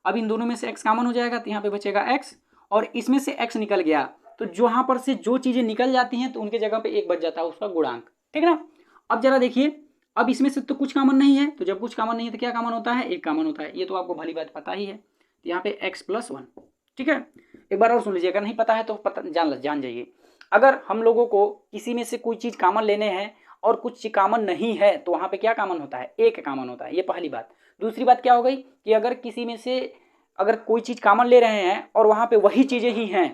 अब इन दोनों में से एक्स कॉमन हो जाएगा तो यहाँ पे बचेगा एक्स, और इसमें से एक्स निकल गया, तो जहां पर से जो चीजें निकल जाती हैं तो उनके जगह पे एक बच जाता है उसका गुणांक, ठीक है ना। अब जरा देखिए, अब इसमें से तो कुछ कॉमन नहीं है, तो जब कुछ कॉमन नहीं है तो क्या कॉमन होता है? एक कॉमन होता है, ये तो आपको भली बात पता ही है। तो यहाँ पे एक्स प्लस वन, ठीक है। एक बार और सुन लीजिए, अगर नहीं पता है तो पता जान जाइए। अगर हम लोगों को किसी में से कोई चीज कॉमन लेने हैं और कुछ चीज कॉमन नहीं है तो वहां पे क्या कॉमन होता है? एक कॉमन होता है, ये पहली बात। दूसरी बात क्या हो गई कि अगर किसी में से अगर कोई चीज कॉमन ले रहे हैं और वहां पे वही चीजें ही हैं,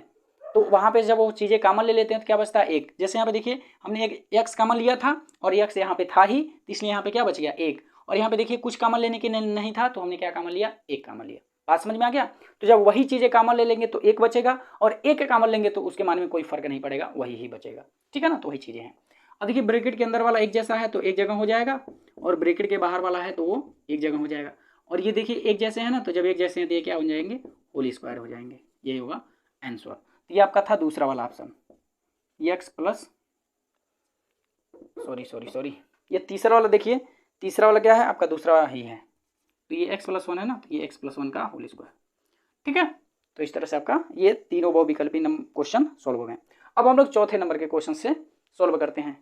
तो वहां पे जब वो चीजें कॉमन ले लेते हैं तो क्या बचता है? एक। जैसे यहाँ पे देखिए हमने एक एक्स कॉमन लिया था और एक्स यहाँ पे था ही, तो इसलिए यहाँ पे क्या बच गया? एक। और यहाँ पे देखिए कुछ कॉमन लेने के नहीं था तो हमने क्या कॉमन लिया? एक कॉमन लिया। बात समझ में आ गया? तो जब वही चीजें कॉमन ले लेंगे तो एक बचेगा, और एक कॉमन लेंगे तो उसके मान में कोई फर्क नहीं पड़ेगा, वही ही बचेगा, ठीक है ना। तो वही चीजें हैं। अब देखिए ब्रैकेट के अंदर वाला एक जैसा है तो एक जगह हो जाएगा, और ब्रैकेट के बाहर वाला है तो वो एक जगह हो जाएगा। और ये देखिए एक जैसे है ना, तो जब एक जैसे हैं तो ये क्या हो जाएंगे? होल स्क्वायर हो जाएंगे, यही होगा आंसर। तो ये आपका था दूसरा वाला ऑप्शन, एक्स प्लस सॉरी ये तीसरा वाला। देखिए तीसरा वाला क्या है आपका? दूसरा ही है, तो ये एक्स प्लस वन है ना, तो ये एक्स प्लस वन का होल स्क्वायर, ठीक है। तो इस तरह से आपका ये तीनों बहुविकल्पी क्वेश्चन सॉल्व हो गए। अब हम लोग चौथे नंबर के क्वेश्चन से सॉल्व करते हैं।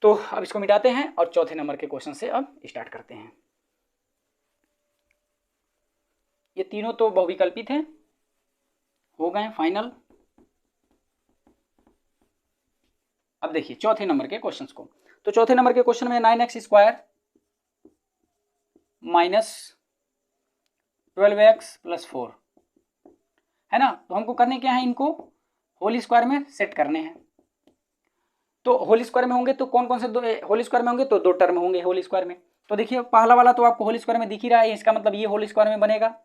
तो अब इसको मिटाते हैं और चौथे नंबर के क्वेश्चन से अब स्टार्ट करते हैं। ये तीनों तो बहुविकल्पी थे, हो गए फाइनल। अब देखिए चौथे नंबर के क्वेश्चंस को। तो चौथे नंबर के क्वेश्चन में 9x square minus 12x plus 4 है ना। तो हमको करने क्या है? इनको होल स्क्वायर में सेट करने हैं। तो होल स्क्वायर में होंगे तो कौन कौन से दो होल स्क्वायर में होंगे? तो दो टर्म होंगे होल स्क्वायर में। तो देखिए पहला वाला तो आपको होल स्क्वायर में दिख ही रहा है, इसका मतलब ये होल स्क्वायर में बनेगा।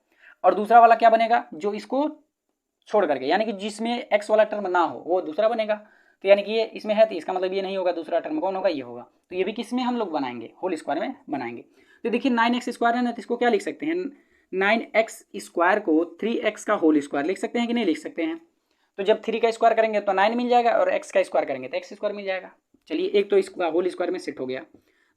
और दूसरा वाला क्या बनेगा? जो इसको छोड़ करके, यानी कि जिसमें एक्स वाला टर्म ना हो वो दूसरा बनेगा। तो यानी कि ये इसमें है तो इसका मतलब ये नहीं होगा, दूसरा टर्म कौन होगा? ये होगा। तो ये भी किस में हम लोग बनाएंगे? होल स्क्वायर में बनाएंगे। तो देखिए 9x स्क्वायर है ना, तो इसको क्या लिख सकते हैं? 9x स्क्वायर को 3x का होल स्क्वायर लिख सकते हैं कि नहीं लिख सकते हैं? तो जब 3 का स्क्वायर करेंगे तो 9 मिल जाएगा, और x का स्क्वायर करेंगे तो x स्क्वायर मिल जाएगा। चलिए एक तो इसका होल स्क्वायर में सेट हो गया।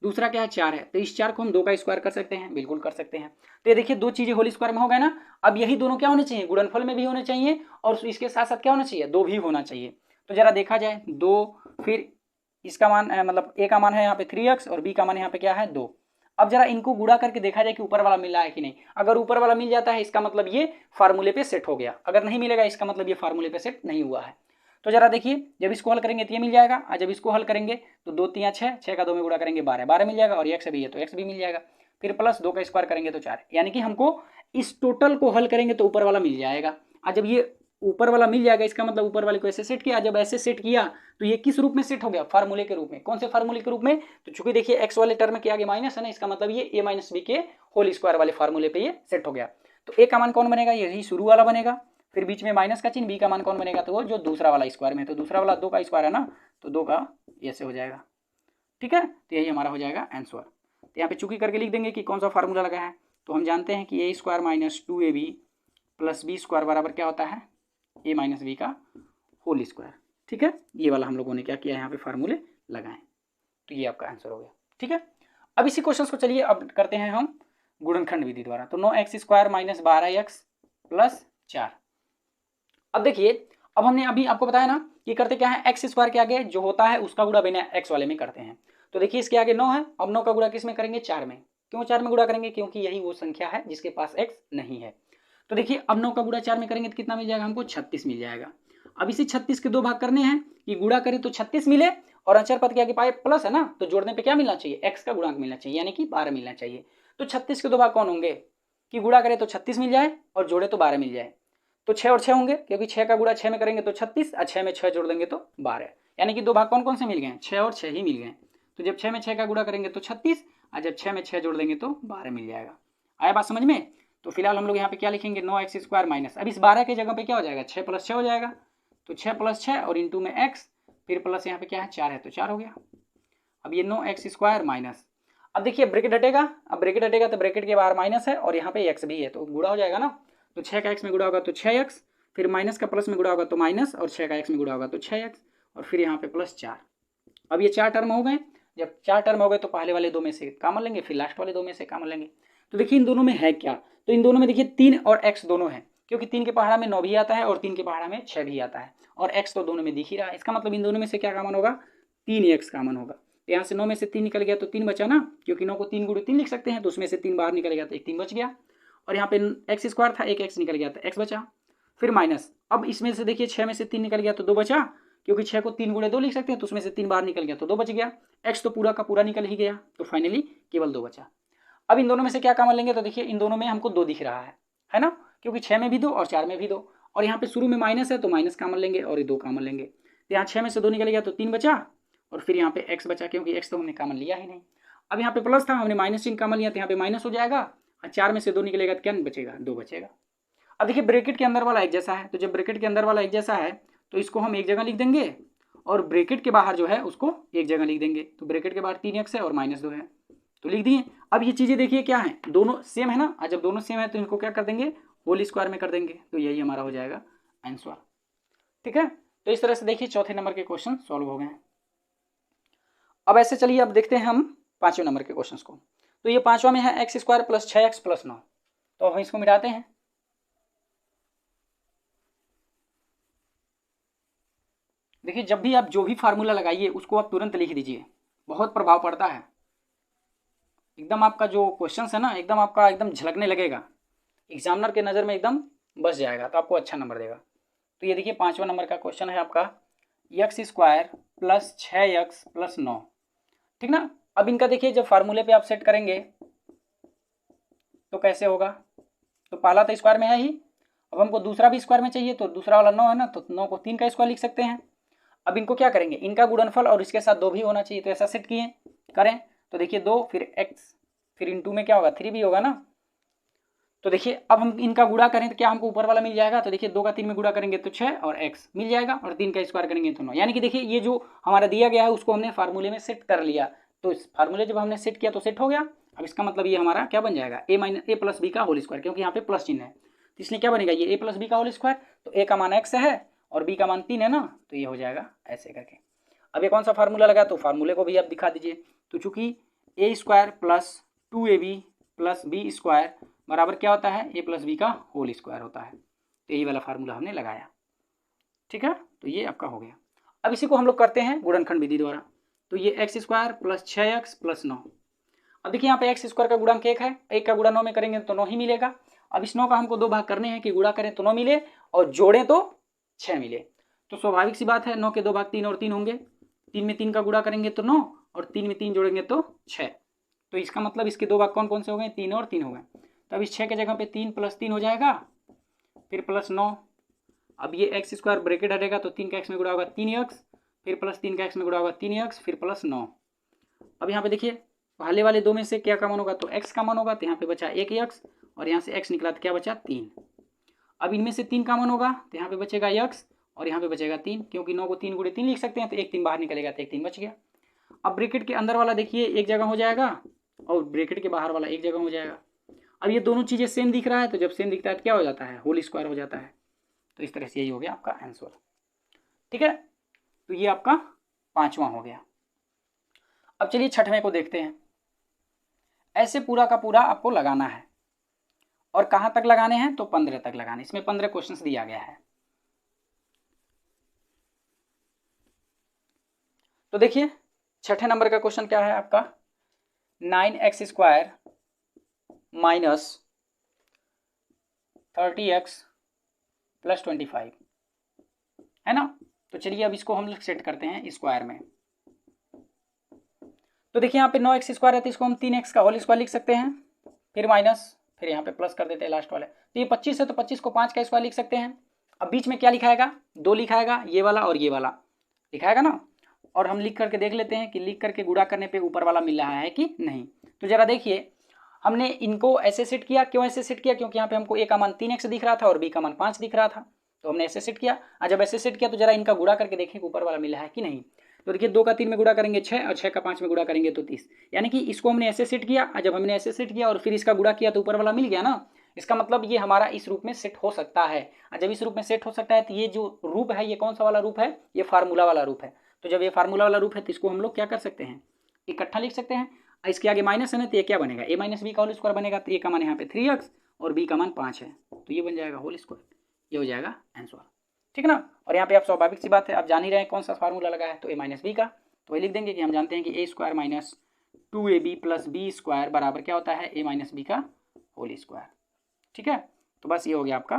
दूसरा क्या है? 4 है, तो इस 4 को हम 2 का स्क्वायर कर सकते हैं, बिल्कुल कर सकते हैं। तो ये देखिए दो चीजें होल स्क्वायर में हो गए ना। अब यही दोनों क्या होने चाहिए? गुणनफल में भी होने चाहिए, और इसके साथ साथ क्या होना चाहिए? 2 भी होना चाहिए। तो जरा देखा जाए 2, फिर इसका मान मतलब a का मान है यहाँ पे 3x और b का मान यहाँ पे क्या है? 2। अब जरा इनको गुणा करके देखा जाए कि ऊपर वाला मिला है कि नहीं। अगर ऊपर वाला मिल जाता है इसका मतलब ये फार्मूले पे सेट हो गया, अगर नहीं मिलेगा इसका मतलब ये फार्मूले पे सेट नहीं हुआ है। तो जरा देखिए जब इसको हल करेंगे तो ये मिल जाएगा, और जब इसको हल करेंगे तो 2 3 6, 6 का 2 में गुणा करेंगे 12, 12 मिल जाएगा, और x भी है तो x भी मिल जाएगा। फिर प्लस 2 का स्क्वायर करेंगे तो 4, यानी कि हमको इस टोटल को हल करेंगे तो ऊपर वाला मिल जाएगा। और जब ये ऊपर वाला मिल जाएगा इसका मतलब ऊपर वाले को ऐसे सेट किया, जब ऐसे सेट किया तो ये किस रूप में सेट हो गया? फार्मूले के रूप में। कौन से फार्मूले के रूप में? तो चूंकि देखिए एक्स वाले टर्म के आगे माइनस है ना, इसका मतलब ये a माइनस बी के होल स्क्वायर वाले फार्मूले पे ये सेट हो गया। तो a का मान कौन बनेगा? यही शुरू वाला बनेगा, फिर बीच में माइनस का चिन्ह। b का मान कौन बनेगा? तो वो जो दूसरा वाला स्क्वायर में, तो दूसरा वाला 2 का स्क्वायर है ना, तो 2 का ऐसे हो जाएगा, ठीक है। तो यही हमारा हो जाएगा आंसर। तो यहाँ पे चूंकि करके लिख देंगे कि कौन सा फार्मूला लगा है। तो हम जानते हैं कि a square minus 2ab plus b square बराबर क्या होता है? a माइनस बी का होल स्क्वायर, ठीक है। ये वाला हम लोगों ने क्या किया? यहाँ पे फार्मूले लगाए। तो ये आपका आंसर हो गया, ठीक है। अब इसी क्वेश्चन को चलिए अब करते हैं हम गुणनखंड विधि द्वारा। तो 9x square minus 12x plus 4। अब देखिए अब हमने अभी आपको बताया ना कि करते क्या है? एक्स स्क्वायर के आगे जो होता है उसका गुणा बिना एक्स वाले में करते हैं। तो देखिए इसके आगे 9 है, अब 9 का गुणा किस में करेंगे? 4 में। क्यों 4 में गुणा करेंगे? क्योंकि यही वो संख्या है जिसके पास एक्स नहीं है। तो देखिए अब 9 का गुणा 4 में करेंगे तो कितना मिल जाएगा हमको? 36 मिल जाएगा। अब इसी 36 के 2 भाग करने हैं कि गुणा करें तो 36 मिले, और अचर पद के आगे पाए प्लस है ना, तो जोड़ने पे क्या मिलना चाहिए? एक्स का गुणांक मिलना चाहिए, यानी कि 12 मिलना चाहिए। तो 36 के 2 भाग कौन होंगे कि गुणा करें तो 36 मिल जाए और जोड़े तो 12 मिल जाए। तो 6 और 6 होंगे, क्योंकि 6 का गुणा 6 में करेंगे तो 36, और 6 में 6 जोड़ देंगे तो 12, यानी कि 2 भाग कौन कौन से मिल गए? 6 और 6 ही मिल गए। तो जब 6 में 6 का गुणा करेंगे तो 36, और जब 6 में 6 जोड़ देंगे तो 12 मिल जाएगा। आया बात समझ में? तो फिलहाल हम लोग यहाँ पे क्या लिखेंगे 9x² माइनस, अब इस 12 के जगह पे क्या हो जाएगा 6 + 6 हो जाएगा, तो 6 + 6 और इंटू में x, फिर प्लस यहाँ पे क्या है 4 है तो 4 हो गया। अब ये 9x² माइनस, अब देखिए ब्रैकेट हटेगा, अब ब्रैकेट हटेगा तो ब्रैकेट के बाहर माइनस है और यहाँ पे x भी है तो गुणा हो जाएगा ना, तो 6 का x में गुणा होगा तो 6x, फिर माइनस का प्लस में गुणा होगा तो माइनस, और 6 का x में गुणा होगा तो 6x, और फिर यहाँ पे +4। अब ये 4 टर्म हो गए, जब 4 टर्म हो गए तो पहले वाले 2 में से कॉमन लेंगे, फिर लास्ट वाले 2 में से कॉमन लेंगे। तो देखिए इन दोनों में है क्या, तो इन दोनों में देखिए 3 और x दोनों है, क्योंकि 3 के पहाड़ा में 9 भी आता है और 3 के पहाड़ा में 6 भी आता है, और x तो दोनों में दिख ही रहा है। इसका मतलब इन दोनों में से क्या कॉमन होगा 3x कॉमन होगा। तो यहाँ से 9 में से 3 निकल गया तो 3 बचा ना, क्योंकि 9 को 3 × 3 लिख सकते हैं, तो उसमें से 3 बाहर निकल गया तो एक 3 बच गया, और यहाँ पे x² था, एक x निकल गया तो x बचा, फिर माइनस। अब इसमें से देखिए 6 में से 3 निकल गया तो 2 बचा, क्योंकि 6 को 3 × 2 लिख सकते हैं, तो उसमें से 3 बाहर निकल गया तो 2 बच गया, x तो पूरा का पूरा निकल ही गया, तो फाइनली केवल 2 बचा। अब इन दोनों में से क्या कॉमन लेंगे, तो देखिए इन दोनों में हमको 2 दिख रहा है ना, क्योंकि 6 में भी 2 और 4 में भी 2, और यहाँ पे शुरू में माइनस है तो माइनस कॉमन लेंगे और ये 2 कॉमन लेंगे, तो यहाँ 6 में से 2 निकल गया तो 3 बचा, और फिर यहाँ पे x बचा, क्योंकि x तो हमने कॉमन लिया ही नहीं। अब यहाँ पे प्लस था, हमने माइनस चिन्ह कॉमन लिया तो यहाँ पे माइनस हो जाएगा, और 4 में से 2 निकलेगा तो क्या बचेगा 2 बचेगा। अब देखिए ब्रैकेट के अंदर वाला एक जैसा है, तो जब ब्रैकेट के अंदर वाला एक जैसा है तो इसको हम एक जगह लिख देंगे, और ब्रैकेट के बाहर जो है उसको एक जगह लिख देंगे, तो ब्रैकेट के बाहर 3x है और -2 है तो लिख दिए। अब ये चीज़ें देखिए क्या है, दोनों सेम है ना, और जब दोनों सेम है तो इनको क्या कर देंगे होल स्क्वायर में कर देंगे, तो यही हमारा हो जाएगा आंसर। ठीक है, तो इस तरह से देखिए चौथे नंबर के क्वेश्चन सॉल्व हो गए हैं। अब ऐसे चलिए अब देखते हैं हम 5वें नंबर के क्वेश्चन को। तो ये 5वां में है x² + 6x + 9, तो हम इसको मिटाते हैं। देखिए जब भी आप जो भी फार्मूला लगाइए उसको आप तुरंत लिख दीजिए, बहुत प्रभाव पड़ता है, एकदम आपका जो क्वेश्चन है ना एकदम आपका एकदम झलकने लगेगा, एग्जामिनर के नज़र में एकदम बस जाएगा, तो आपको अच्छा नंबर देगा। तो ये देखिए 5वां नंबर का क्वेश्चन है आपका x² + 6x + 9, ठीक ना। अब इनका देखिए जब फार्मूले पे आप सेट करेंगे तो कैसे होगा, तो पहला तो स्क्वायर में है ही, अब हमको दूसरा भी स्क्वायर में चाहिए, तो दूसरा वाला 9 है ना, तो 9 को 3 का स्क्वायर लिख सकते हैं। अब इनको क्या करेंगे, इनका गुणनफल और इसके साथ 2 भी होना चाहिए, तो ऐसा सेट किए करें, तो देखिए 2 फिर x फिर इंटू में क्या होगा 3 भी होगा ना। तो देखिए अब हम इनका गुणा करें तो क्या हमको ऊपर वाला मिल जाएगा, तो देखिए 2 का 3 में गुणा करेंगे तो 6 और x मिल जाएगा, और 3 का स्क्वायर करेंगे तो 9, यानी कि देखिए ये जो हमारा दिया गया है उसको हमने फार्मूले में सेट कर लिया, तो इस फार्मूले जब हमने सेट किया तो सेट हो गया। अब इसका मतलब ये हमारा क्या बन जाएगा a + b का होल स्क्वायर, क्योंकि यहाँ पे प्लस चिन्ह है तो इसलिए क्या बनेगा ये a + b का होल स्क्वायर, तो a का मान x है और b का मान 3 है ना, तो ये हो जाएगा ऐसे करके। अब ये कौन सा फार्मूला लगा, तो फार्मूले को भी आप दिखा दीजिए, तो चूंकि a² + 2ab + b² बराबर क्या होता है a + b का होल स्क्वायर होता है, तो यही वाला फार्मूला हमने लगाया। ठीक है, तो ये आपका हो गया। अब इसी को हम लोग करते हैं गुणनखंड विधि द्वारा, तो ये x² + 6x + 9। अब देखिए यहाँ पे x² का गुणांक 1 है, 1 का गुणा 9 में करेंगे तो 9 ही मिलेगा। अब इस 9 का हमको 2 भाग करने हैं कि गुणा करें तो 9 मिले और जोड़ें तो 6 मिले, तो स्वाभाविक सी बात है 9 के 2 भाग 3 और 3 होंगे, 3 में 3 का गुणा करेंगे तो 9 और 3 में 3 जोड़ेंगे तो 6, तो इसका मतलब इसके 2 भाग कौन कौन से हो गए 3 और 3 हो गए। तो अब इस 6 के जगह पे 3 + 3 हो जाएगा, फिर +9। अब ये x² ब्रैकेट हटेगा तो 3 का x में गुणा होगा 3x, फिर +3 का x में गुणा होगा 3x, फिर +9। अब यहाँ पे देखिए पहले वाले 2 में से क्या कॉमन होगा, तो x कॉमन होगा, तो यहाँ पे बचा 1x और यहाँ से x निकला तो क्या बचा 3। अब इनमें से 3 कॉमन होगा तो यहाँ पे बचेगा x और यहाँ पे बचेगा 3, क्योंकि 9 को 3 × 3 लिख सकते हैं, तो 1 3 बाहर निकलेगा तो 1 3 बच गया। अब ब्रैकेट के अंदर वाला देखिए एक जगह हो जाएगा और ब्रैकेट के बाहर वाला एक जगह हो जाएगा। अब ये दोनों चीज़ें सेम दिख रहा है, तो जब सेम दिखता है तो क्या हो जाता है होल स्क्वायर हो जाता है, तो इस तरह से यही हो गया आपका आंसर। ठीक है, तो ये आपका 5वां हो गया। अब चलिए 6वें को देखते हैं। ऐसे पूरा का पूरा आपको लगाना है, और कहाँ तक लगाने हैं, तो 15 तक लगाने, इसमें 15 क्वेश्चंस दिया गया है। तो देखिए 6ठे नंबर का क्वेश्चन क्या है आपका, 9x² - 30x + 25 है ना। तो चलिए अब इसको हम लोग सेट करते हैं स्क्वायर में। तो देखिए यहाँ पे 9x² है तो इसको हम 3x का होल स्क्वायर लिख सकते हैं, फिर माइनस, फिर यहाँ पे प्लस कर देते हैं लास्ट वाले। तो ये 25 है तो 25 को 5 का स्क्वायर लिख सकते हैं। अब बीच में क्या लिखाएगा, 2 लिखाएगा, ये वाला और ये वाला लिखाएगा ना, और हम लिख करके देख लेते हैं कि लिख करके गुणा करने पे ऊपर वाला मिल रहा है कि नहीं। तो जरा देखिए हमने इनको ऐसे सेट किया। क्यों ऐसे सेट किया? क्योंकि यहाँ पे हमको ए का मान 3x दिख रहा था और बी का मान 5 दिख रहा था, तो हमने ऐसे सेट किया। जब ऐसे सेट किया तो जरा इनका गुणा करके देखें ऊपर वाला मिला है कि नहीं। तो देखिए 2 का 3 में गुणा करेंगे 6 और 6 का 5 में गुणा करेंगे तो 30, यानी कि इसको हमने ऐसे सेट किया। जब हमने ऐसे सेट किया और फिर इसका गुणा किया तो ऊपर वाला मिल गया ना। इसका मतलब ये हमारा इस रूप में सेट हो सकता है। जब इस रूप में सेट हो सकता है तो ये जो रूप है ये कौन सा वाला रूप है? ये फार्मूला वाला रूप है। तो जब ये फार्मूला वाला रूप है तो इसको हम लोग क्या कर सकते हैं? इकट्ठा लिख सकते हैं। इसके आगे माइनस है ना, तो ये क्या बनेगा? ए माइनस बी का होल स्क्वायर बनेगा। तो ए का मान यहाँ पे 3x और बी का मान 5 है, तो ये बन जाएगा होल स्क्वायर। ये हो जाएगा आंसर, ठीक ना। और यहाँ पे आप स्वाभाविक सी बात है, आप जान ही रहे हैं कौन सा फार्मूला लगा है, तो ए माइनस बी का। तो वही लिख देंगे कि हम जानते हैं कि a square minus 2ab plus b square बराबर क्या होता है? ए माइनस बी का होल स्क्वायर, ठीक है। तो बस ये हो गया आपका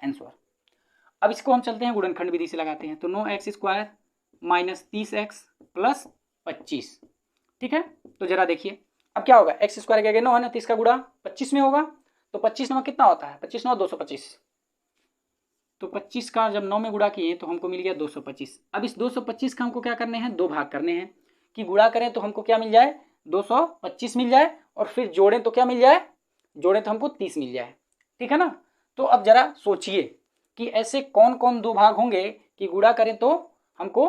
आंसर। अब इसको हम चलते हैं गुणनखंड विधि से लगाते हैं। तो 9x square minus 30x plus 25, ठीक है। तो जरा देखिए अब क्या होगा? एक्स स्क्वायर के आगे 9 है ना, तो इसका गुणा 25 में होगा। तो 25 9 कितना होता है? 25 9 225। तो 25 का जब 9 में गुणा किए तो हमको मिल गया 225। अब इस 225 का हमको क्या करने हैं? 2 भाग करने हैं। कि गुणा करें तो हमको क्या मिल जाए? 225 मिल जाए, और फिर जोड़ें तो क्या मिल जाए? जोड़ें तो हमको 30 मिल जाए, ठीक है ना। तो अब जरा सोचिए कि ऐसे कौन कौन 2 भाग होंगे कि गुणा करें तो हमको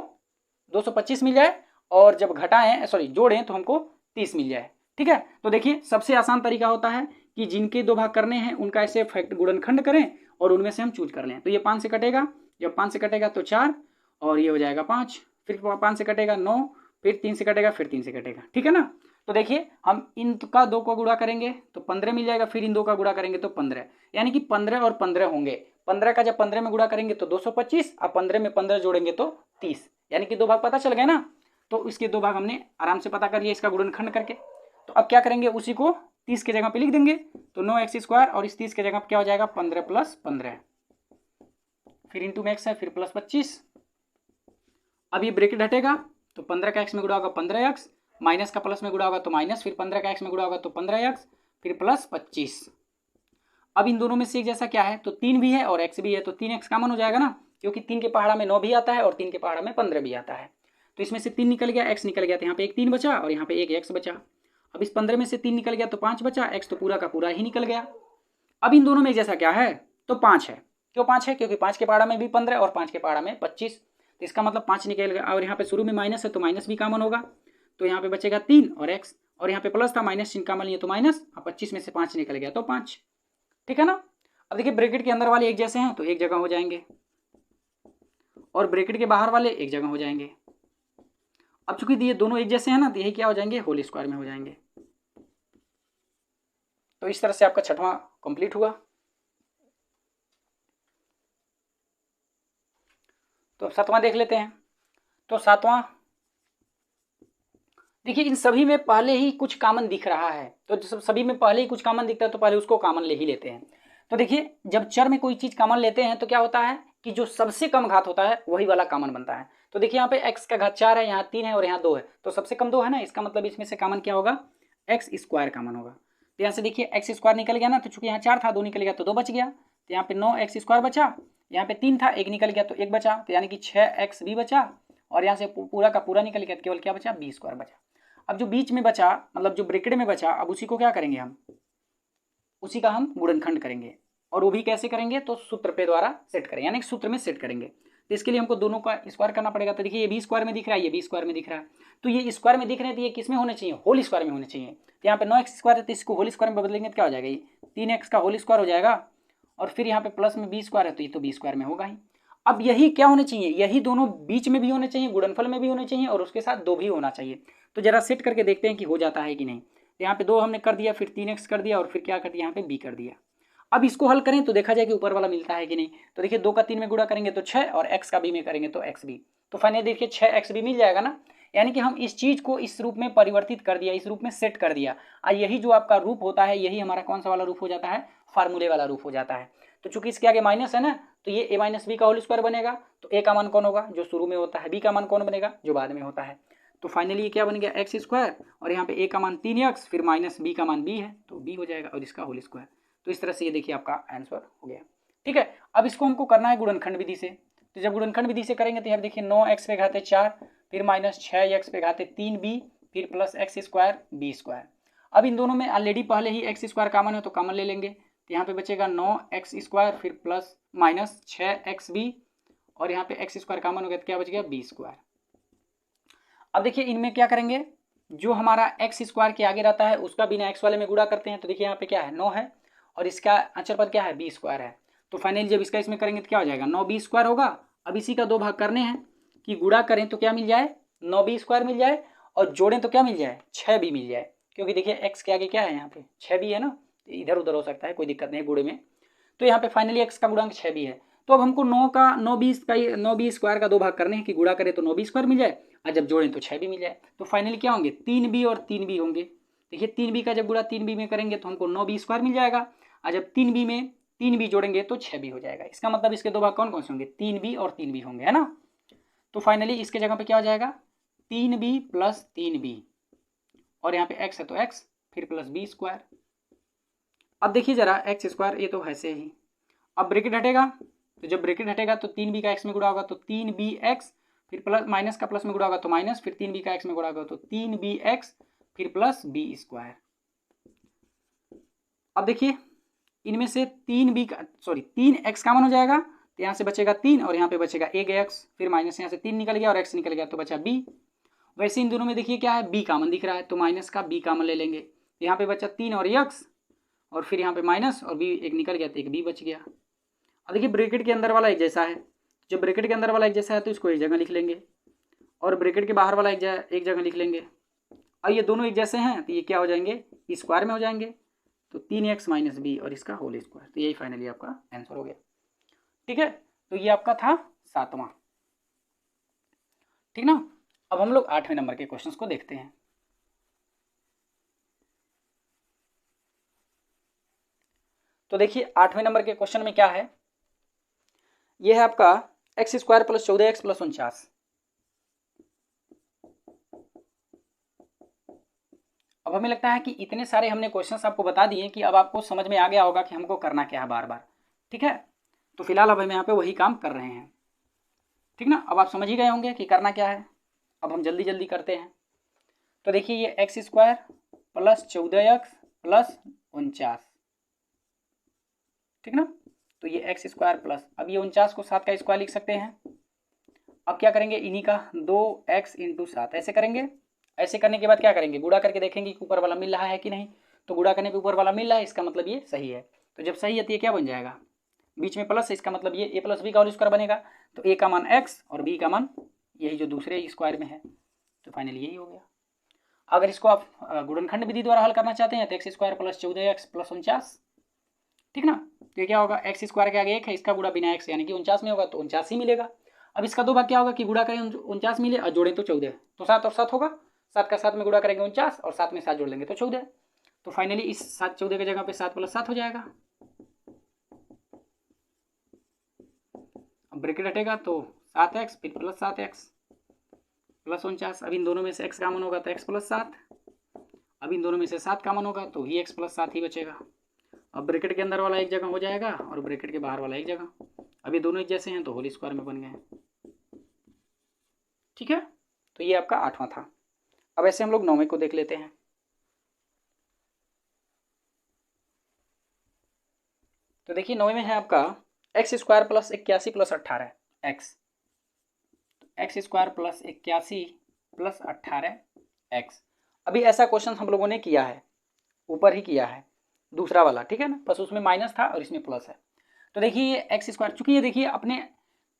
225 मिल जाए, और जब घटाएं जोड़ें तो हमको 30 मिल जाए, ठीक है। तो देखिए सबसे आसान तरीका होता है कि जिनके 2 भाग करने हैं उनका ऐसे फैक्ट गुणनखंड करें और उनमें से हम चूज कर लें। तो ये 5 से कटेगा, जब 5 से कटेगा तो 4, और ये हो जाएगा 5, फिर 5 से कटेगा 9, फिर 3 से कटेगा, फिर 3 से कटेगा, ठीक है ना। तो देखिए हम इनका 2 का गुणा करेंगे तो 15 मिल जाएगा, फिर इन 2 का गुणा करेंगे तो 15, यानी कि 15 और 15 होंगे। 15 का जब 15 में गुणा करेंगे तो 225, और 15 में 15 जोड़ेंगे तो 30, यानी कि 2 भाग पता चल गए ना। तो इसके 2 भाग हमने आराम से पता कर लिया इसका गुणनखंड करके। तो अब क्या करेंगे? उसी को 30 के जगह पे लिख देंगे। तो 9x स्क्वायर और इस 30 के जगह पे क्या हो जाएगा? 15 प्लस 15, फिर इंटू में x है, फिर प्लस 25। अब ये ब्रैकेट हटेगा तो 15 का x में गुणा होगा 15x, माइनस का प्लस में गुणा होगा तो माइनस, फिर 15 का x में गुणा होगा तो 15x, फिर प्लस 25। अब इन दोनों में से एक जैसा क्या है? तो 3 भी है और x भी है, तो 3x कॉमन हो जाएगा ना, क्योंकि 3 के पहाड़ा में 9 भी आता है और 3 के पहाड़ा में 15 भी आता है। तो इसमें से 3 निकल गया, x निकल गया, तो यहाँ पे एक 3 बचा और यहाँ पे एक x बचा। अब इस 15 में से 3 निकल गया तो 5 बचा, x तो पूरा का पूरा ही निकल गया। अब इन दोनों में एक जैसा क्या है? तो 5 है। क्यों 5 है? क्योंकि 5 के पहाड़ा में भी 15 और 5 के पहाड़ा में 25, तो इसका मतलब 5 निकल गया। और यहाँ पे शुरू में माइनस है तो माइनस भी कॉमन होगा, तो यहाँ पे बचेगा 3 और x, और यहाँ पे प्लस था, माइनस चिन्ह कॉमन लिया तो माइनस, और 25 में से 5 निकल गया तो 5, ठीक है ना। अब देखिए ब्रैकेट के अंदर वाले एक जैसे हैं तो एक जगह हो जाएंगे, और ब्रैकेट के बाहर वाले एक जगह हो जाएंगे। अब चूंकि ये दोनों एक जैसे हैं ना, तो यही क्या हो जाएंगे? होल स्क्वायर में हो जाएंगे। तो इस तरह से आपका छठवां कंप्लीट हुआ। तो अब सातवां देख लेते हैं। तो सातवां देखिए इन सभी में पहले ही कुछ कॉमन दिख रहा है, तो सभी में पहले ही कुछ कॉमन दिखता है तो पहले उसको कॉमन ले ही लेते हैं। तो देखिए जब चर में कोई चीज कॉमन लेते हैं तो क्या होता है कि जो सबसे कम घात होता है वही वाला कॉमन बनता है। तो देखिए यहाँ पे x का घात 4 है, यहाँ 3 है और यहाँ 2 है, तो सबसे कम 2 है ना, इसका मतलब इसमें से कॉमन क्या होगा? एक्स स्क्वायर कॉमन होगा। तो यहाँ से देखिए एक्स स्क्वायर निकल गया ना, तो चूंकि यहाँ 4 था 2 निकल गया तो 2 बच गया, तो यहाँ पे 9x स्क्वायर बचा, यहाँ पे 3 था 1 निकल गया तो 1 बचा, तो यानी कि 6x भी बचा, और यहाँ से पूरा का पूरा निकल गया, केवल क्या बचा? b स्क्वायर बचा। अब जो बीच में बचा, मतलब जो ब्रैकेट में बचा, अब उसी को क्या करेंगे हम? उसी का हम गुणनखंड करेंगे, और वो भी कैसे करेंगे? तो सूत्र पे द्वारा सेट करेंगे, यानी कि सूत्र में सेट करेंगे। तो इसके लिए हमको दोनों का स्क्वायर करना पड़ेगा। तो देखिए ये बी स्क्वायर में दिख रहा है, ये बी स्क्वायर में दिख रहा है, तो ये स्क्वायर में दिख रहे हैं, तो ये किस में होने चाहिए? होल स्क्वायर में होने चाहिए। तो यहाँ पे 9x स्क्वायर है तो इसको होल स्क्वायर में बदलेंगे तो क्या हो जाएगा? ये 3x का होल स्क्वायर हो जाएगा, और फिर यहाँ पे प्लस में बी स्क्वायर है तो ये तो बी स्क्वायर में होगा ही। अब यही क्या होने चाहिए? यही दोनों बीच में भी होने चाहिए, गुणनफल में भी होने चाहिए, और उसके साथ 2 भी होना चाहिए। तो जरा सेट करके देखते हैं कि हो जाता है कि नहीं। तो यहाँ पे 2 हमने कर दिया, फिर 3x कर दिया, और फिर क्या कर दिया? यहाँ पे b कर दिया। अब इसको हल करें तो देखा जाए कि ऊपर वाला मिलता है कि नहीं। तो देखिए 2 का 3 में गुणा करेंगे तो 6, और x का b में करेंगे तो x b, तो फाइनली देखिए 6x भी मिल जाएगा ना। यानी कि हम इस चीज को इस रूप में परिवर्तित कर दिया, इस रूप में सेट कर दिया, और यही जो आपका रूप होता है यही हमारा कौन सा वाला रूप हो जाता है? फार्मूले वाला रूप हो जाता है। तो चूंकि इसके आगे माइनस है ना, तो ये a माइनस बी का होल स्क्वायर बनेगा। तो a का मान कौन होगा? जो शुरू में होता है। b का मान कौन बनेगा? जो बाद में होता है। तो फाइनली ये क्या बन गया? एक्स स्क्वायर, और यहाँ पे a का मान 3x, फिर माइनस b का मान b है तो b हो जाएगा, और इसका होल स्क्वायर। तो इस तरह से ये देखिए आपका आंसर हो गया, ठीक है। अब इसको हमको करना है गुणनखंड विधि से। तो जब गुणनखंड विधि से करेंगे तो यहाँ देखिए 9x पे घाते 4, फिर माइनस 6x पे घाते 3b, फिर plus x square b square. अब इन दोनों में ऑलरेडी पहले ही एक्स स्क्वायर कॉमन है तो कॉमन ले लेंगे, तो यहाँ पे बचेगा 9x² फिर प्लस माइनस 6xb, और यहाँ पे एक्स स्क्वायर कॉमन हो गया तो क्या बच गया b²। अब देखिए इनमें क्या करेंगे, जो हमारा एक्स स्क्वायर के आगे रहता है उसका बिना एक्स वाले में गुणा करते हैं, तो देखिए यहाँ पे क्या है 9 है और इसका अचर पद क्या है b² है, तो फाइनली जब इसका इसमें करेंगे तो क्या हो जाएगा 9b² होगा। अब इसी का 2 भाग करने हैं कि गुणा करें तो क्या मिल जाए 9b² मिल जाए, और जोड़ें तो क्या मिल जाए 6b मिल जाए, क्योंकि देखिए एक्स के आगे क्या है यहाँ पे 6b है ना, इधर उधर हो सकता है कोई दिक्कत नहीं गुणे में, तो यहाँ पे फाइनली एक्स का गुणांक 6b है। तो अब हमको 9b² का 2 भाग करने हैं कि गुणा करें तो 9b² मिल जाए, और जब जोड़ें तो 6b मिल जाए, तो फाइनली क्या होंगे 3b और 3b होंगे। देखिए 3b का जब गुणा 3b में करेंगे तो हमको 9b² मिल जाएगा, और जब 3b में 3b जोड़ेंगे तो 6b हो जाएगा। इसका मतलब इसके 2 भाग कौन कौन से होंगे 3b और 3b होंगे, है ना। तो फाइनली इसके जगह पे क्या हो जाएगा 3b प्लस 3b, और यहाँ पे x है तो x फिर प्लस b²। अब देखिए जरा x² ये तो ऐसे ही, अब ब्रैकेट हटेगा, तो जब ब्रैकेट हटेगा तो 3b का x में गुणा होगा तो 3bx, फिर प्लस माइनस का प्लस में गुणा होगा तो माइनस, फिर 3b का x में गुणा होगा तो 3bx फिर प्लस b²। अब देखिए इनमें से 3x कॉमन हो जाएगा, तो यहाँ से बचेगा 3 और यहाँ पे बचेगा 1x, फिर माइनस यहाँ से 3 निकल गया और x निकल गया तो बचा b। वैसे इन दोनों में देखिए क्या है b कॉमन दिख रहा है, तो माइनस का b कॉमन ले लेंगे, यहाँ पे बचा 3 और x, और फिर यहाँ पे माइनस और b एक निकल गया तो एक b बच गया। अब देखिए ब्रैकेट के अंदर वाला एक जैसा है, जब ब्रैकेट के अंदर वाला एक जैसा है तो इसको एक जगह लिख लेंगे, और ब्रैकेट के बाहर वाला एक जगह लिख लेंगे। अब ये दोनों एक जैसे हैं तो ये क्या हो जाएंगे स्क्वायर में हो जाएंगे, तो 3x माइनस b और इसका होल स्क्वायर, तो यही फाइनली आपका आंसर हो गया। ठीक है, तो ये आपका था 7वां, ठीक ना। अब हम लोग 8वें नंबर के क्वेश्चंस को देखते हैं। तो देखिए 8वें नंबर के क्वेश्चन में क्या है, यह है आपका x² प्लस 14x प्लस 49। अब हमें लगता है कि इतने सारे हमने क्वेश्चंस आपको बता दिए कि अब आपको समझ में आ गया होगा कि हमको करना क्या है बार बार। ठीक है, तो फिलहाल अब हम यहाँ पे वही काम कर रहे हैं, ठीक ना। अब आप समझ ही गए होंगे कि करना क्या है, अब हम जल्दी जल्दी करते हैं। तो देखिए ये x² प्लस 14x प्लस 49, ठीक ना। तो ये x² प्लस, अब ये 49 को 7 का स्क्वायर लिख सकते हैं। अब क्या करेंगे इन्हीं का 2x इंटू 7 ऐसे करेंगे। ऐसे करने के बाद क्या करेंगे गुणा करके देखेंगे कि ऊपर वाला मिल रहा है कि नहीं, तो गुणा करने पे ऊपर वाला मिल रहा है, इसका मतलब ये सही है। तो जब सही है तो ये क्या बन जाएगा बीच में प्लस है, इसका मतलब ये a प्लस बी का होल स्क्वायर बनेगा। तो a का मान x और b का मान यही जो दूसरे स्क्वायर में है, तो फाइनली यही हो गया। अगर इसको आप गुणनखंड विधि द्वारा हल करना चाहते हैं तो x² प्लस 14x प्लस 49, ठीक ना। तो ये क्या होगा x² के आगे 1 है, इसका गुणा बिना x यानी कि 49 में होगा तो 49 ही मिलेगा। अब इसका 2 भाग क्या होगा कि गुणा करें 49 मिले और जोड़ें तो 14, तो 7 और 7 होगा, 7 का 7 में गुणा करेंगे 49 और 7 में 7 जोड़ लेंगे तो 14। तो फाइनली इस 7 14 की जगह पे 7 प्लस 7 हो जाएगा। अब ब्रैकेट हटेगा तो 7x फिर प्लस 7x प्लस 49। अब इन दोनों में से x कॉमन होगा तो x प्लस 7, अब इन दोनों में से 7 कॉमन होगा तो ही x प्लस 7 ही बचेगा। अब ब्रैकेट के अंदर वाला एक जगह हो जाएगा और ब्रैकेट के बाहर वाला एक जगह, अब ये दोनों एक जैसे हैं तो होल स्क्वायर में बन गए। ठीक है, तो ये आपका 8वां था। अब ऐसे हम लोग 9वें को देख लेते हैं। तो देखिए 9वें में है आपका x² plus 81 plus 18 x, x² plus 81 plus 18x। अभी ऐसा क्वेश्चन हम लोगों ने किया है, ऊपर ही किया है दूसरा वाला, ठीक है ना, बस उसमें माइनस था और इसमें प्लस है। तो देखिए ये x², चूंकि ये देखिए अपने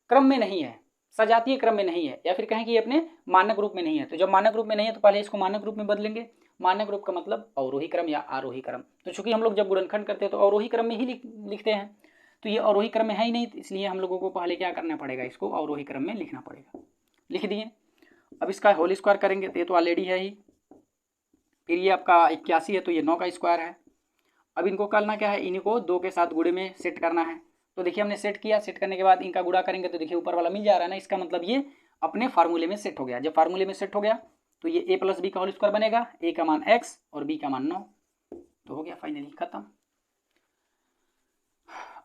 क्रम में नहीं है, सजातीय क्रम में नहीं है, या फिर कहें कि ये अपने मानक रूप में नहीं है। तो जब मानक रूप में नहीं है तो पहले इसको मानक रूप में बदलेंगे। मानक रूप का मतलब अवरोही क्रम या आरोही क्रम। तो चूंकि हम लोग जब गुणनखंड करते हैं तो अवरोही क्रम में ही लिखते हैं, तो ये अवरोही क्रम में है ही नहीं, इसलिए हम लोगों को पहले क्या करना पड़ेगा, इसको अवरोही क्रम में लिखना पड़ेगा। लिख दिए। अब इसका होल स्क्वायर करेंगे तो ये तो ऑलरेडी है ही, फिर ये आपका 81 है तो ये 9 का स्क्वायर है। अब इनको करना क्या है, इन्हीं को 2 के साथ गुणे में सेट करना है। तो देखिए हमने सेट किया, सेट करने के बाद इनका गुणा करेंगे तो देखिए ऊपर वाला मिल जा रहा है ना, इसका मतलब ये अपने फार्मूले में सेट हो गया। जब फार्मूले में सेट हो गया तो ये a प्लस बी का होल स्क्वायर बनेगा, a का मान x और b का मान 9, तो हो गया फाइनली खत्म।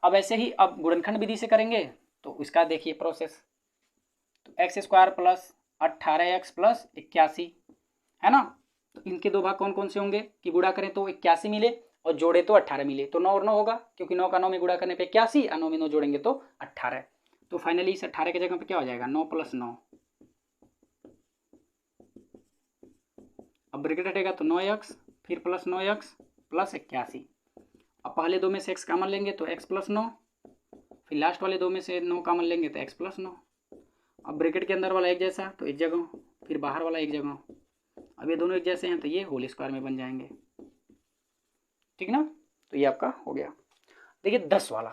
अब ऐसे ही अब गुणनखंड विधि से करेंगे तो इसका देखिए प्रोसेस, तो x² प्लस 18x प्लस 81 है ना, तो इनके दो भाग कौन कौन से होंगे कि गुणा करें तो 81 मिले और जोड़े तो 18 मिले, तो 9 और 9 होगा, क्योंकि 9 का 9 में गुणा करने पे 81 और 9 में 9 जोड़ेंगे तो 18। तो फाइनली इस 18 की जगह पे क्या हो जाएगा 9 + 9। अब ब्रैकेट हटेगा तो 9x फिर प्लस 9x प्लस 81। अब पहले दो में से x कॉमन लेंगे तो x + 9, फिर लास्ट वाले दो में से 9 कॉमन लेंगे तो x + 9। अब ब्रैकेट के अंदर वाला एक जैसा तो एक जगह, फिर बाहर वाला एक जगह। अब ये दोनों एक जैसे हैं तो ये होल स्क्वायर में बन जाएंगे, ठीक ना। तो ये आपका हो गया। देखिए 10 वाला,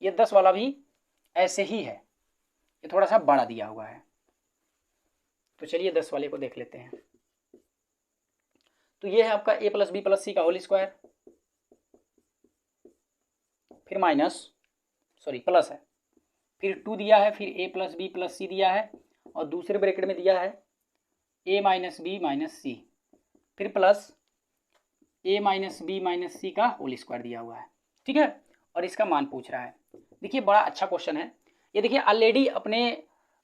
ये 10 वाला भी ऐसे ही है, ये थोड़ा सा बड़ा दिया हुआ है। तो चलिए 10 वाले को देख लेते हैं। तो ये है आपका a + b + c का होल स्क्वायर, फिर प्लस है, फिर 2 दिया है, फिर a + b + c दिया है, और दूसरे ब्रैकेट में दिया है a - b - c, फिर प्लस a - b - c का होल स्क्वायर दिया हुआ है, ठीक है। और इसका मान पूछ रहा है। देखिए बड़ा अच्छा क्वेश्चन है ये। देखिए ऑलरेडी अपने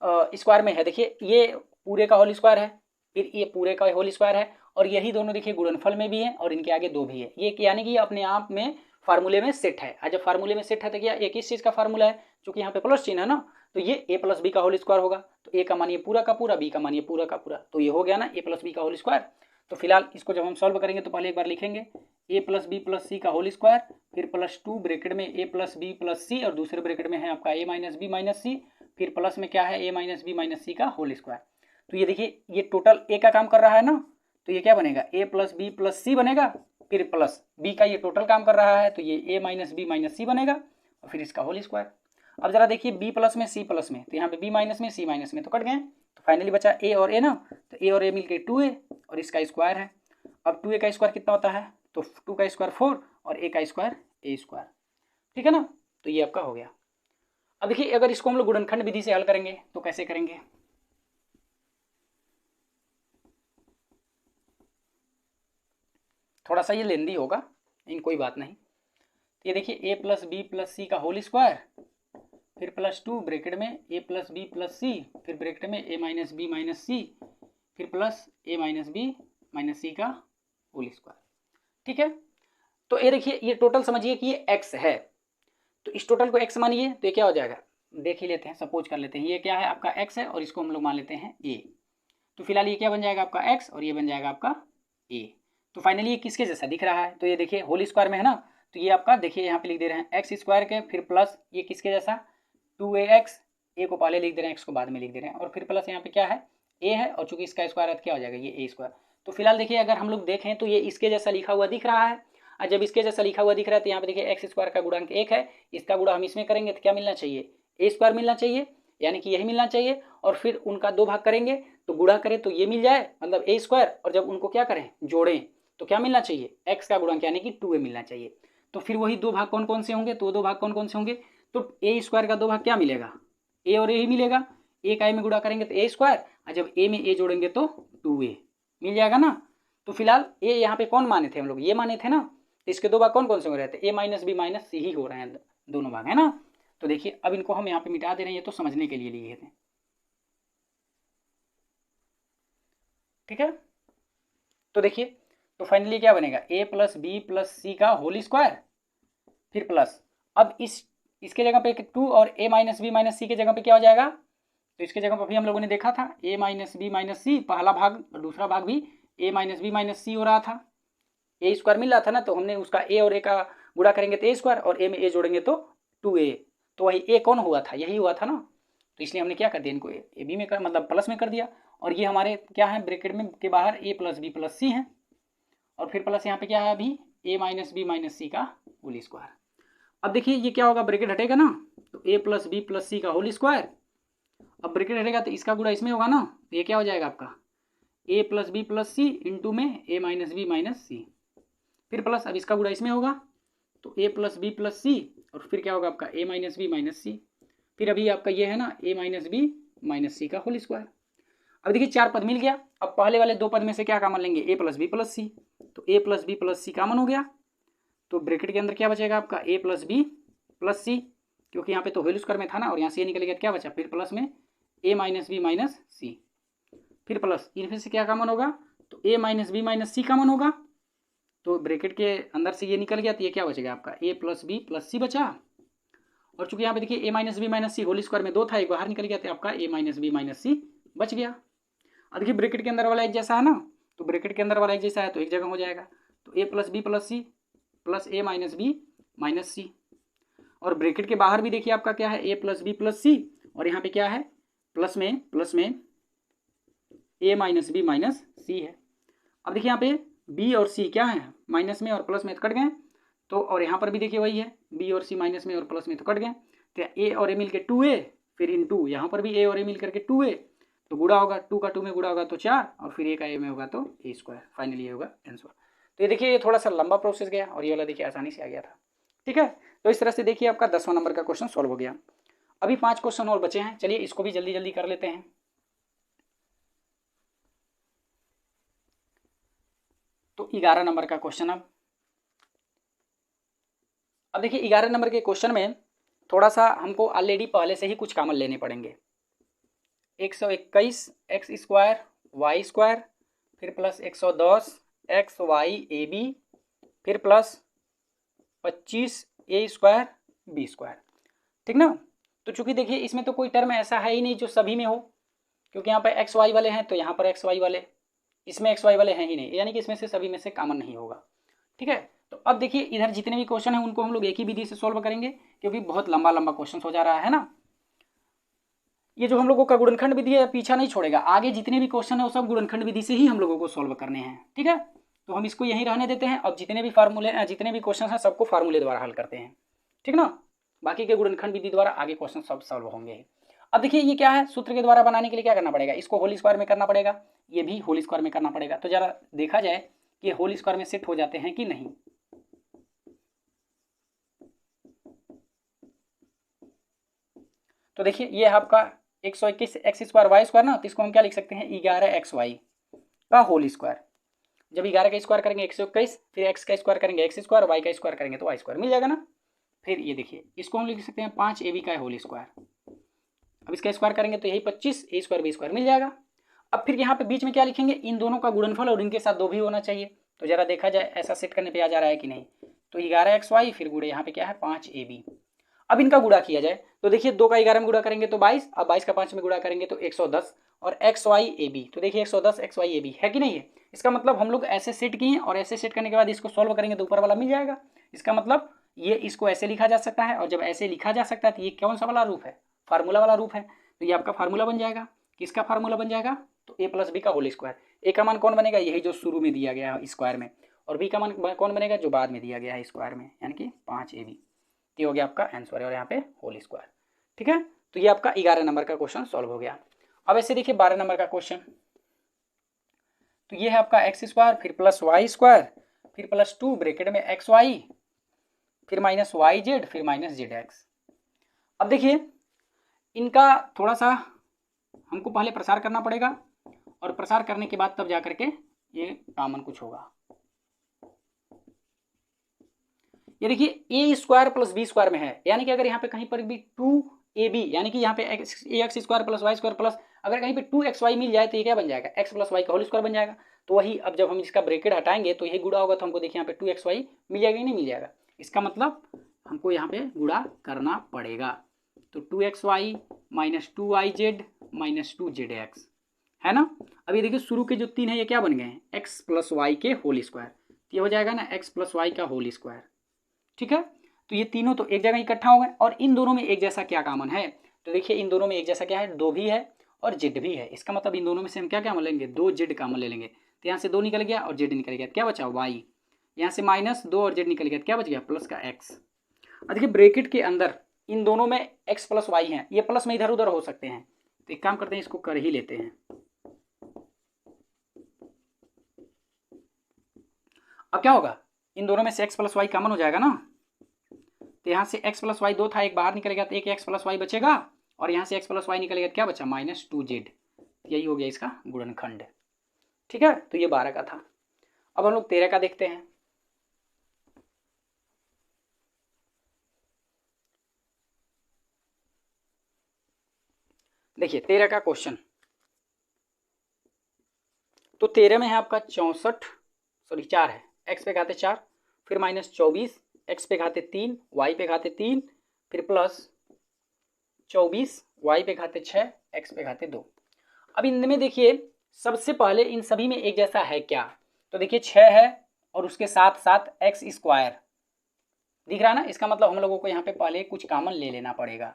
स्क्वायर में है। देखिए ये पूरे का होल स्क्वायर है, फिर ये पूरे का होल स्क्वायर है, और यही दोनों देखिए गुणनफल में भी है और इनके आगे 2 भी है। ये यानी कि अपने आप में फार्मूले में सेट है। जब फार्मूले में सेट है तो क्या एक ही चीज़ का फार्मूला है, क्योंकि यहाँ पे प्लस चिन्ह है ना, तो ये a + b का होल स्क्वायर होगा। तो a का मान ये पूरा का पूरा, b का मान ये पूरा का पूरा, तो ये हो गया ना a + b का होल स्क्वायर। तो फिलहाल इसको जब हम सॉल्व करेंगे तो पहले एक बार लिखेंगे a + b + c का होल स्क्वायर, फिर +2 ब्रैकेट में a + b + c, और दूसरे ब्रैकेट में है आपका a - b - c, फिर प्लस में क्या है a - b - c का होल स्क्वायर। तो ये देखिए ये टोटल a का काम कर रहा है ना, तो ये क्या बनेगा a + b + c बनेगा, फिर प्लस b का ये टोटल काम कर रहा है तो ये a - b - c बनेगा, और फिर इसका होल स्क्वायर। अब जरा देखिए b प्लस में c प्लस में, तो यहाँ पे b माइनस में c माइनस में तो कट गए, तो फाइनली बचा a और a ना, तो a और a मिलके 2a, और इसका स्क्वायर है। अब 2a का स्क्वायर कितना होता है, तो 2 का स्क्वायर 4 और a का स्क्वायर a स्क्वायर, ठीक है ना। तो ये आपका हो गया। अब देखिए अगर इसको हम लोग गुणनखंड विधि से हल करेंगे तो कैसे करेंगे, थोड़ा सा ये लेंदी होगा लेकिन कोई बात नहीं। तो ये देखिए a + b + c का होल स्क्वायर, फिर +2 ब्रैकेट में a + b + c, फिर ब्रैकेट में a - b - c, फिर प्लस a - b - c का होल स्क्वायर, ठीक है। तो ये देखिए ये टोटल समझिए कि ये x है, तो इस टोटल को x मानिए तो ये क्या हो जाएगा, देख ही लेते हैं, सपोज कर लेते हैं ये क्या है आपका x है और इसको हम लोग मान लेते हैं a। तो फिलहाल ये क्या बन जाएगा आपका x और ये बन जाएगा आपका a। तो फाइनली ये किसके जैसा दिख रहा है, तो ये देखिए होल स्क्वायर में है ना, तो ये आपका देखिए यहाँ पे लिख दे रहे हैं x स्क्वायर के, फिर प्लस ये किसके जैसा 2ax, a को पहले लिख दे रहे हैं x को बाद में लिख दे रहे हैं, और फिर प्लस यहाँ पे क्या है a है, और चूंकि इसका स्क्वायर है तो क्या हो जाएगा ये a स्क्वायर। तो फिलहाल देखिए अगर हम लोग देखें तो ये इसके जैसा लिखा हुआ दिख रहा है, और जब इसके जैसा लिखा हुआ दिख रहा है तो यहाँ पे देखिए एक्स स्क्वायर का गुणांक 1 है, इसका गुणा हम इसमें करेंगे तो क्या मिलना चाहिए a स्क्वायर मिलना चाहिए, यानी कि यही मिलना चाहिए, और फिर उनका 2 भाग करेंगे तो गुणा करें तो ये मिल जाए मतलब a स्क्वायर, और जब उनको क्या करें जोड़ें तो क्या मिलना चाहिए x का गुणांक यानी कि 2a मिलना चाहिए। तो फिर वही 2 भाग कौन कौन से होंगे, तो 2 भाग कौन कौन से होंगे, तो a स्क्वायर का 2 भाग क्या मिलेगा a और a ही मिलेगा, a का a में गुणा करेंगे तो a स्क्वायर, और जब a में a जोड़ेंगे तो 2a मिल जाएगा ना। तो फिलहाल a यहाँ पे कौन माने थे हम लोग, ये माने थे ना, तो इसके 2 भाग कौन कौन से हो रहे थे a - b - c ही हो रहे हैं दोनों भाग, है ना। तो देखिए अब इनको हम यहाँ पे मिटा दे रहे हैं, ये तो समझने के लिए लिए थे, ठीक है। तो देखिए तो फाइनली क्या बनेगा a + b + c का होल स्क्वायर, फिर प्लस अब इसके जगह पे 2 और a - b - c के जगह पे क्या हो जाएगा, तो इसके जगह पर भी हम लोगों ने देखा था a - b - c पहला भाग और दूसरा भाग भी a - b - c हो रहा था, a स्क्वायर मिल रहा था ना, तो हमने उसका a और a का गुणा करेंगे तो a स्क्वायर, और a में a जोड़ेंगे तो 2a, तो वही a कौन हुआ था, यही हुआ था ना, तो इसलिए हमने क्या कर दिया इनको a b में कर मतलब प्लस में कर दिया, और ये हमारे क्या है ब्रैकेट में के बाहर a + b + c है, और फिर प्लस यहाँ पे क्या है अभी a - b - c का होल स्क्वायर। अब देखिए ये क्या होगा ब्रैकेट हटेगा ना, तो a + b + c का होल स्क्वायर, अब ब्रैकेट हटेगा तो इसका गुणा इसमें होगा ना, तो ये क्या हो जाएगा आपका a + b + c इंटू में a - b - c, फिर प्लस अब इसका गुणा इसमें होगा तो a + b + c, और फिर क्या होगा आपका a - b - c, फिर अभी आपका ये है ना a - b - c का होल स्क्वायर। अब देखिए 4 पद मिल गया, अब पहले वाले 2 पद में से क्या कॉमन लेंगे a + b + c, तो a + b + c कॉमन हो गया, तो ब्रैकेट के अंदर क्या बचेगा आपका a + b + c, क्योंकि यहाँ पे तो होल स्क्वायर में था ना, और यहाँ से ये निकल गया क्या बचा, फिर प्लस में a - b - c, फिर प्लस इनमें से क्या कॉमन होगा, तो a minus b minus c common होगा, तो ब्रैकेट के अंदर से ये निकल गया, तो ये क्या बचेगा आपका a plus b plus c बचा। और चूंकि यहाँ पे देखिए a minus b minus c whole square में 2 था, एक बाहर निकल गया, तो आपका a माइनस बी माइनस सी बच गया। अब देखिए ब्रैकेट के अंदर वाला एक जैसा है ना, तो ब्रैकेट के अंदर वाला एक जैसा है तो एक जगह हो जाएगा, तो a plus b plus c plus a minus b minus c. और ब्रैकेट के बाहर भी देखिए आपका क्या है, a प्लस बी प्लस सी, और यहाँ पे क्या है, प्लस में a माइनस बी माइनस सी है। अब देखिए यहाँ पे b और c क्या है, माइनस में और प्लस में तो कट गए, तो और यहाँ पर भी देखिए वही है, b और c माइनस में और प्लस में तो कट गए, तो a और a मिल के 2a, फिर इन 2 यहाँ पर भी a और a मिल करके 2a, तो गुड़ा होगा, 2 का 2 में गुड़ा होगा तो 4, और फिर a का a में होगा तो a स्क्वायर, फाइनली ये होगा आंसर। तो ये देखिए ये थोड़ा सा लंबा प्रोसेस गया, और ये वाला देखिए आसानी से आ गया था। ठीक है, तो इस तरह से देखिए आपका 10वां नंबर का क्वेश्चन सॉल्व हो गया। अभी 5 क्वेश्चन और बचे हैं, चलिए इसको भी जल्दी जल्दी कर लेते हैं। तो 11 नंबर का क्वेश्चन, अब देखिए 11 नंबर के क्वेश्चन में थोड़ा सा हमको ऑलरेडी पहले से ही कुछ कॉमन लेने पड़ेंगे। 121 एक्स स्क्वायर वाई स्क्वायर, फिर plus 110 x y a b, फिर plus 25 a square b square. ठीक ना, तो चूंकि देखिए इसमें तो कोई टर्म ऐसा है ही नहीं जो सभी में हो, क्योंकि यहाँ पर एक्स वाई वाले हैं तो यहाँ पर एक्स वाई वाले, इसमें एक्स वाई वाले हैं ही नहीं, यानी कि इसमें से सभी में से कॉमन नहीं होगा। ठीक है, तो अब देखिए इधर जितने भी क्वेश्चन हैं उनको हम लोग एक ही विधि से सॉल्व करेंगे, क्योंकि बहुत लंबा लंबा क्वेश्चन हो जा रहा है ना। ये जो हम लोगों का गुणनखंड विधि है पीछा नहीं छोड़ेगा, आगे जितने भी क्वेश्चन है वो सब गुणनखंड विधि से ही हम लोगों को सॉल्व करने हैं। ठीक है, तो हम इसको यहीं रहने देते हैं, और जितने भी फार्मूले जितने भी क्वेश्चन हैं सबको फार्मूले द्वारा हल करते हैं। ठीक ना, बाकी के गुणनखंड विधि द्वारा आगे क्वेश्चन सब सॉल्व होंगे। अब देखिए ये क्या है, सूत्र के द्वारा बनाने के लिए क्या करना पड़ेगा, इसको होल स्क्वायर में करना पड़ेगा, ये भी होल स्क्वायर में करना पड़ेगा। तो जरा देखा जाए कि होल स्क्वायर में सेट हो जाते हैं कि नहीं। तो देखिए ये आपका 121 एक्स स्क्वायर वाई स्क्वायर ना, तो इसको हम क्या लिख सकते हैं, 11 एक्स वाई का होल स्क्वायर। जब 11 का स्क्वायर करेंगे 121, फिर एक्स का स्क्वायर करेंगे एक्स स्क्वायर, वाई का स्क्वायर करेंगे तो वाई स्क्वायर मिल जाएगा ना। फिर ये देखिए इसको हम लिख सकते हैं 5 ए बी का होल स्क्वायर। अब इसका स्क्वायर करेंगे तो यही 25 ए स्क्वायर बी स्क्वायर मिल जाएगा। अब फिर यहाँ पे बीच में क्या लिखेंगे, इन दोनों का गुणनफल और इनके साथ 2 भी होना चाहिए। तो जरा देखा जाए ऐसा सेट करने पे आ जा रहा है कि नहीं। तो 11 एक्स वाई, फिर गुड़े यहाँ पे क्या है 5 ए बी। अब इनका गुणा किया जाए तो देखिए 2 का 11 में गुणा करेंगे तो 22, अब 22 का 5 में गुणा करेंगे तो 110, और एक्स वाई ए बी, तो देखिए 110 एक्स वाई ए बी है कि नहीं है। इसका मतलब हम लोग ऐसे सेट किए, और ऐसे सेट करने के बाद इसको सॉल्व करेंगे तो ऊपर वाला मिल जाएगा। इसका मतलब ये इसको ऐसे लिखा जा सकता है, और जब ऐसे लिखा जा सकता है तो ये कौन सा वाला रूप है, फार्मूला वाला रूप है। तो ये आपका फार्मूला बन जाएगा, किसका फार्मूला बन जाएगा, तो ए प्लस बी का होल स्क्वायर। ए का मान कौन बनेगा, यही जो शुरू में दिया गया है स्क्वायर में, और बी का मान कौन बनेगा, जो बाद में दिया गया है स्क्वायर में, यानी कि 5 ए बी। ये हो गया आपका आंसर, और यहाँ पे होल स्क्वायर। ठीक है, तो ये आपका 11 नंबर का क्वेश्चन सॉल्व हो गया। अब ऐसे देखिए 12 नंबर का क्वेश्चन, तो ये है आपका एक्स स्क्वायर, फिर प्लस वाई स्क्वायर, फिर प्लस 2 ब्रैकेट में एक्स वाई, फिर माइनस वाई जेड, फिर माइनस जेड एक्स। अब देखिए इनका थोड़ा सा हमको पहले प्रसार करना पड़ेगा, और प्रसार करने के बाद तब जा करके ये कॉमन कुछ होगा। ये देखिए ए स्क्वायर प्लस बी स्क्वायर में है, यानी कि अगर यहाँ पे कहीं पर भी 2ab, यानी कि यहाँ पे x square plus y square plus अगर कहीं पे 2xy मिल जाए तो ये क्या बन जाएगा, x प्लस वाई का होल स्क्वायर बन जाएगा। तो वही अब जब हम इसका ब्रैकेट हटाएंगे तो यही गुणा होगा, तो हमको देखिए यहाँ पे 2xy मिल जाएगा कि नहीं मिल जाएगा। इसका मतलब हमको यहाँ पे गुणा करना पड़ेगा, तो 2xy minus 2iz minus 2zx है ना। अब ये देखिए शुरू के जो 3 है ये क्या बन गए हैं, x प्लस वाई के होल स्क्वायर, ये हो जाएगा ना x प्लस वाई का होल स्क्वायर। ठीक है, तो ये तीनों तो एक जगह इकट्ठा हो गए, और इन दोनों में एक जैसा क्या कॉमन है, तो देखिए इन दोनों में एक जैसा क्या है, 2 भी है और जेड भी है। इसका मतलब इन दोनों में से हम क्या कॉमन लेंगे, 2 जेड कॉमन ले लेंगे। तो यहाँ से 2 निकल गया और जेड निकल गया, क्या बचा वाई। यहाँ से माइनस 2 और जेड निकल गया, क्या बच गया प्लस का एक्स। और देखिए ब्रैकेट के अंदर इन दोनों में एक्स प्लस वाई है, ये प्लस में इधर उधर हो सकते हैं, तो एक काम करते हैं इसको कर ही लेते हैं। अब क्या होगा, इन दोनों में से एक्स प्लस वाई कॉमन हो जाएगा ना, तो यहाँ से x प्लस वाई 2 था, एक बाहर निकलेगा तो एक x प्लस वाई बचेगा, और यहाँ से x प्लस वाई निकलेगा क्या बचा माइनस 2z। यही हो गया इसका गुणनखंड। ठीक है, तो ये 12 का था। अब हम लोग 13 का देखते हैं। देखिए 13 का क्वेश्चन, तो 13 में है आपका 4 है, x पे घाते 4, फिर -24 x पे घाते 3, y पे घाते 3, फिर प्लस 24 y पे घाते 6, x पे घाते 2। अब इनमें देखिए सबसे पहले इन सभी में एक जैसा है क्या, तो देखिए 6 है और उसके साथ साथ x स्क्वायर दिख रहा है ना, इसका मतलब हम लोगों को यहाँ पे पहले कुछ कॉमन ले लेना पड़ेगा।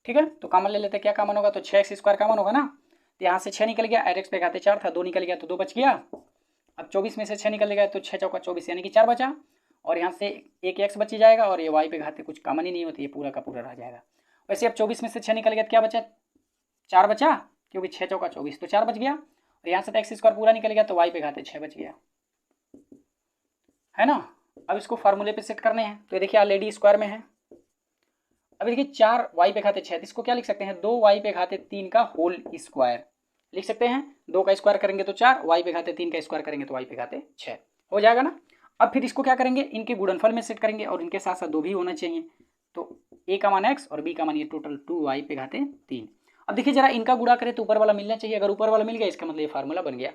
ठीक है, तो कॉमन ले लेते हैं, क्या कॉमन होगा, तो 6x स्क्वायर कॉमन होगा ना, तो यहाँ से 6 निकल गया, x पे घाते 4 था, 2 निकल गया तो 2 बच गया। अब 24 में से 6 निकल गया तो 6 चौका 24 यानी कि 4 बचा, और यहाँ से एक x बच ही जाएगा, और ये y पे घाते कुछ कॉमन ही नहीं होती, ये पूरा का पूरा रह जाएगा। वैसे अब 24 में से 6 निकल गया तो क्या बचा, 4 बचा, क्योंकि 6 चौका 24 तो 4 बच गया, और यहाँ से तो x स्क्वायर पूरा निकल गया तो y पे घाते 6 बच गया, है ना। अब इसको फार्मूले पे सेट करने हैं, तो देखिए ऑलरेडी स्क्वायर में है। अब देखिए 4 y पे घाते 6, इसको क्या लिख सकते हैं, 2 y पे घाते 3 का होल स्क्वायर लिख सकते हैं। 2 का स्क्वायर करेंगे तो 4, y पे घाते 3 का स्क्वायर करेंगे तो y पे घाते 6 हो जाएगा ना। अब फिर इसको क्या करेंगे, इनके गुणनफल में सेट करेंगे, और इनके साथ साथ 2 भी होना चाहिए, तो a का मान x और b का मान ये टोटल 2y पे घाते 3। अब देखिए जरा इनका गुणा करें तो ऊपर वाला मिलना चाहिए, अगर ऊपर वाला मिल गया इसका मतलब ये फार्मूला बन गया।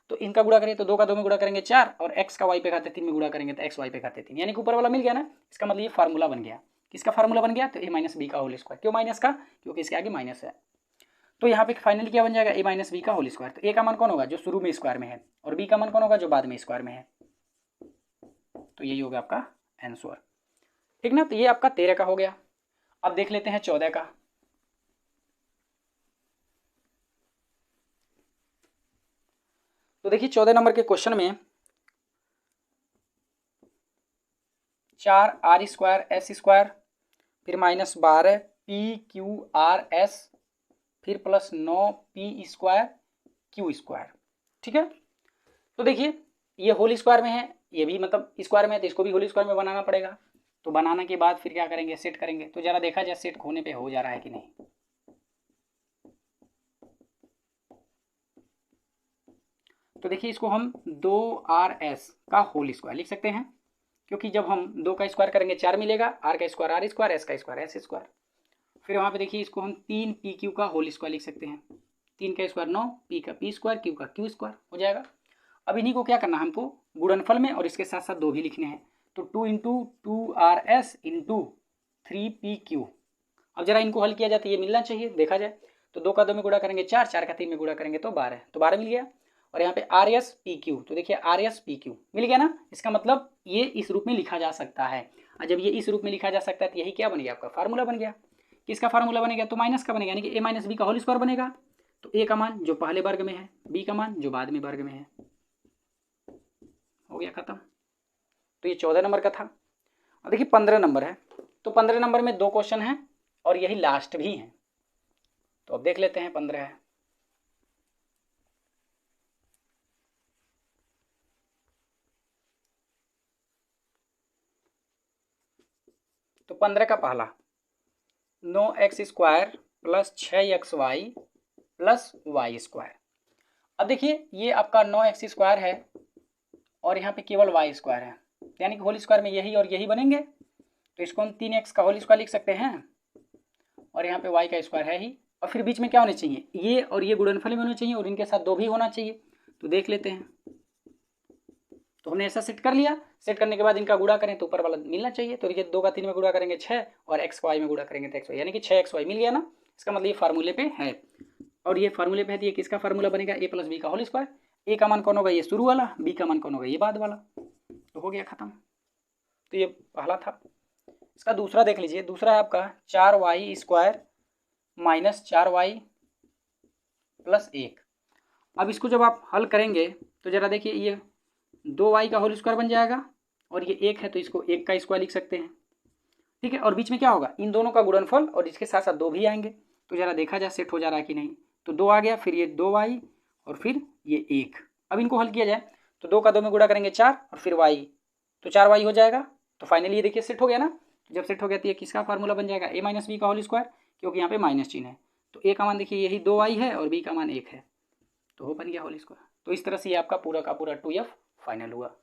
तो इनका गुणा करें तो 2 का 2 में गुणा करेंगे 4, और x का y पे घाते 3 में गुणा करेंगे तो x y पे घाते 3, यानी कि ऊपर वाला मिल गया ना, इसका मतलब ये फार्मूला बन गया। किसका फार्मूला बन गया, तो a माइनस बी का होल स्क्वायर। क्यों माइनस का, क्योंकि इसके आगे माइनस है। तो यहाँ पे फाइनली क्या बन जाएगा, a माइनस बी का होल स्क्वायर। तो a का मान कौन होगा, जो शुरू में स्क्वायर में है, और b का मान कौन होगा, जो बाद में स्क्वायर में है। तो यही होगा आपका आंसर, ठीक ना। तो ये आपका 13 का हो गया। अब देख लेते हैं 14 का। तो देखिए 14 नंबर के क्वेश्चन में 4r स्क्वायर एस स्क्वायर, फिर -12 PQRS, फिर plus 9P square Q square. ठीक है, तो देखिए ये होल स्क्वायर में है, ये भी मतलब स्क्वायर में है, तो इसको भी होल स्क्वायर में बनाना पड़ेगा। तो बनाने के बाद फिर क्या करेंगे, सेट करेंगे। तो जरा देखा जाए सेट होने पे हो जा रहा है कि नहीं। तो देखिए इसको हम 2RS का होल स्क्वायर लिख सकते हैं, क्योंकि जब हम 2 का स्क्वायर करेंगे 4 मिलेगा, r का स्क्वायर r स्क्वायर, s का स्क्वायर s स्क्वायर। फिर वहाँ पे देखिए इसको हम 3PQ का होल स्क्वायर लिख सकते हैं, 3 का स्क्वायर 9, p का p स्क्वायर, q का q स्क्वायर हो जाएगा। अब इन्हीं को क्या करना है हमको, गुणनफल में और इसके साथ साथ 2 भी लिखने हैं। तो 2 इंटू 2RS इंटू 3PQ। अब जरा इनको हल किया जाए तो ये मिलना चाहिए, देखा जाए तो 2 का 2 में गुणा करेंगे 4, 4 का 3 में गुणा करेंगे तो 12, तो 12 मिल गया। और यहाँ पे RS PQ, तो देखिए RS PQ मिल गया ना। इसका मतलब ये इस रूप में लिखा जा सकता है, और जब ये इस रूप में लिखा जा सकता है तो यही क्या बन गया, आपका फार्मूला बन गया। किसका फार्मूला बनेगा, तो माइनस का बनेगा, यानी कि a माइनस बी का होल स्क्वायर बनेगा। तो a का मान जो पहले वर्ग में है, b का मान जो बाद में वर्ग में है, हो गया खत्म। तो ये 14 नंबर का था। अब देखिए 15 नंबर है, तो 15 नंबर में 2 क्वेश्चन हैं और यही लास्ट भी हैं। तो अब देख लेते हैं 15 है। तो 15 का पहला 9x square plus 6xy plus y square. अब देखिए ये आपका 9x स्क्वायर है और यहाँ पे केवल y स्क्वायर है, यानी कि होल स्क्वायर में यही और यही बनेंगे। तो इसको हम 3x का होल स्क्वायर लिख सकते हैं, और यहाँ पे y का स्क्वायर है ही, और फिर बीच में क्या होने चाहिए, ये और ये गुणनफल में होने चाहिए, और इनके साथ 2 भी होना चाहिए। तो देख लेते हैं। तो हमने ऐसा सेट कर लिया। सेट करने के बाद इनका गुणा करें तो ऊपर वाला मिलना चाहिए। तो देखिए 2 का 3 में गुणा करेंगे 6, और x को y में गुणा करेंगे तो x y, यानी कि 6xy मिल गया ना। इसका मतलब ये फार्मूले पे है, और ये फार्मूले पे है, तो ये किसका फार्मूला बनेगा, a प्लस बी का होल स्क्वायर। a का मान कौन होगा, ये शुरू वाला, b का मान कौन होगा, ये बाद वाला। तो हो गया खत्म। तो ये पहला था। इसका दूसरा देख लीजिए। दूसरा है आपका 4y square minus 4y plus 1। अब इसको जब आप हल करेंगे तो जरा देखिए ये 2y का होल स्क्वायर बन जाएगा, और ये 1 है तो इसको 1 का स्क्वायर लिख सकते हैं। ठीक है, और बीच में क्या होगा, इन दोनों का गुणनफल, और इसके साथ साथ 2 भी आएंगे। तो जरा देखा जाए सेट हो जा रहा है कि नहीं। तो 2 आ गया, फिर ये 2y और फिर ये 1। अब इनको हल किया जाए तो 2 का 2 में गुणा करेंगे 4, और फिर y, तो 4y हो जाएगा। तो फाइनली ये देखिए सेट हो गया ना। जब सेट हो गया तो ये किसका फार्मूला बन जाएगा, a माइनस बी का होल स्क्वायर, क्योंकि यहाँ पे माइनस चिन्ह है। तो a का मान देखिए यही 2y है, और b का मान 1 है, तो वो बन गया होल स्क्वायर। तो इस तरह से ये आपका पूरा का पूरा 2f फाइनल हुआ।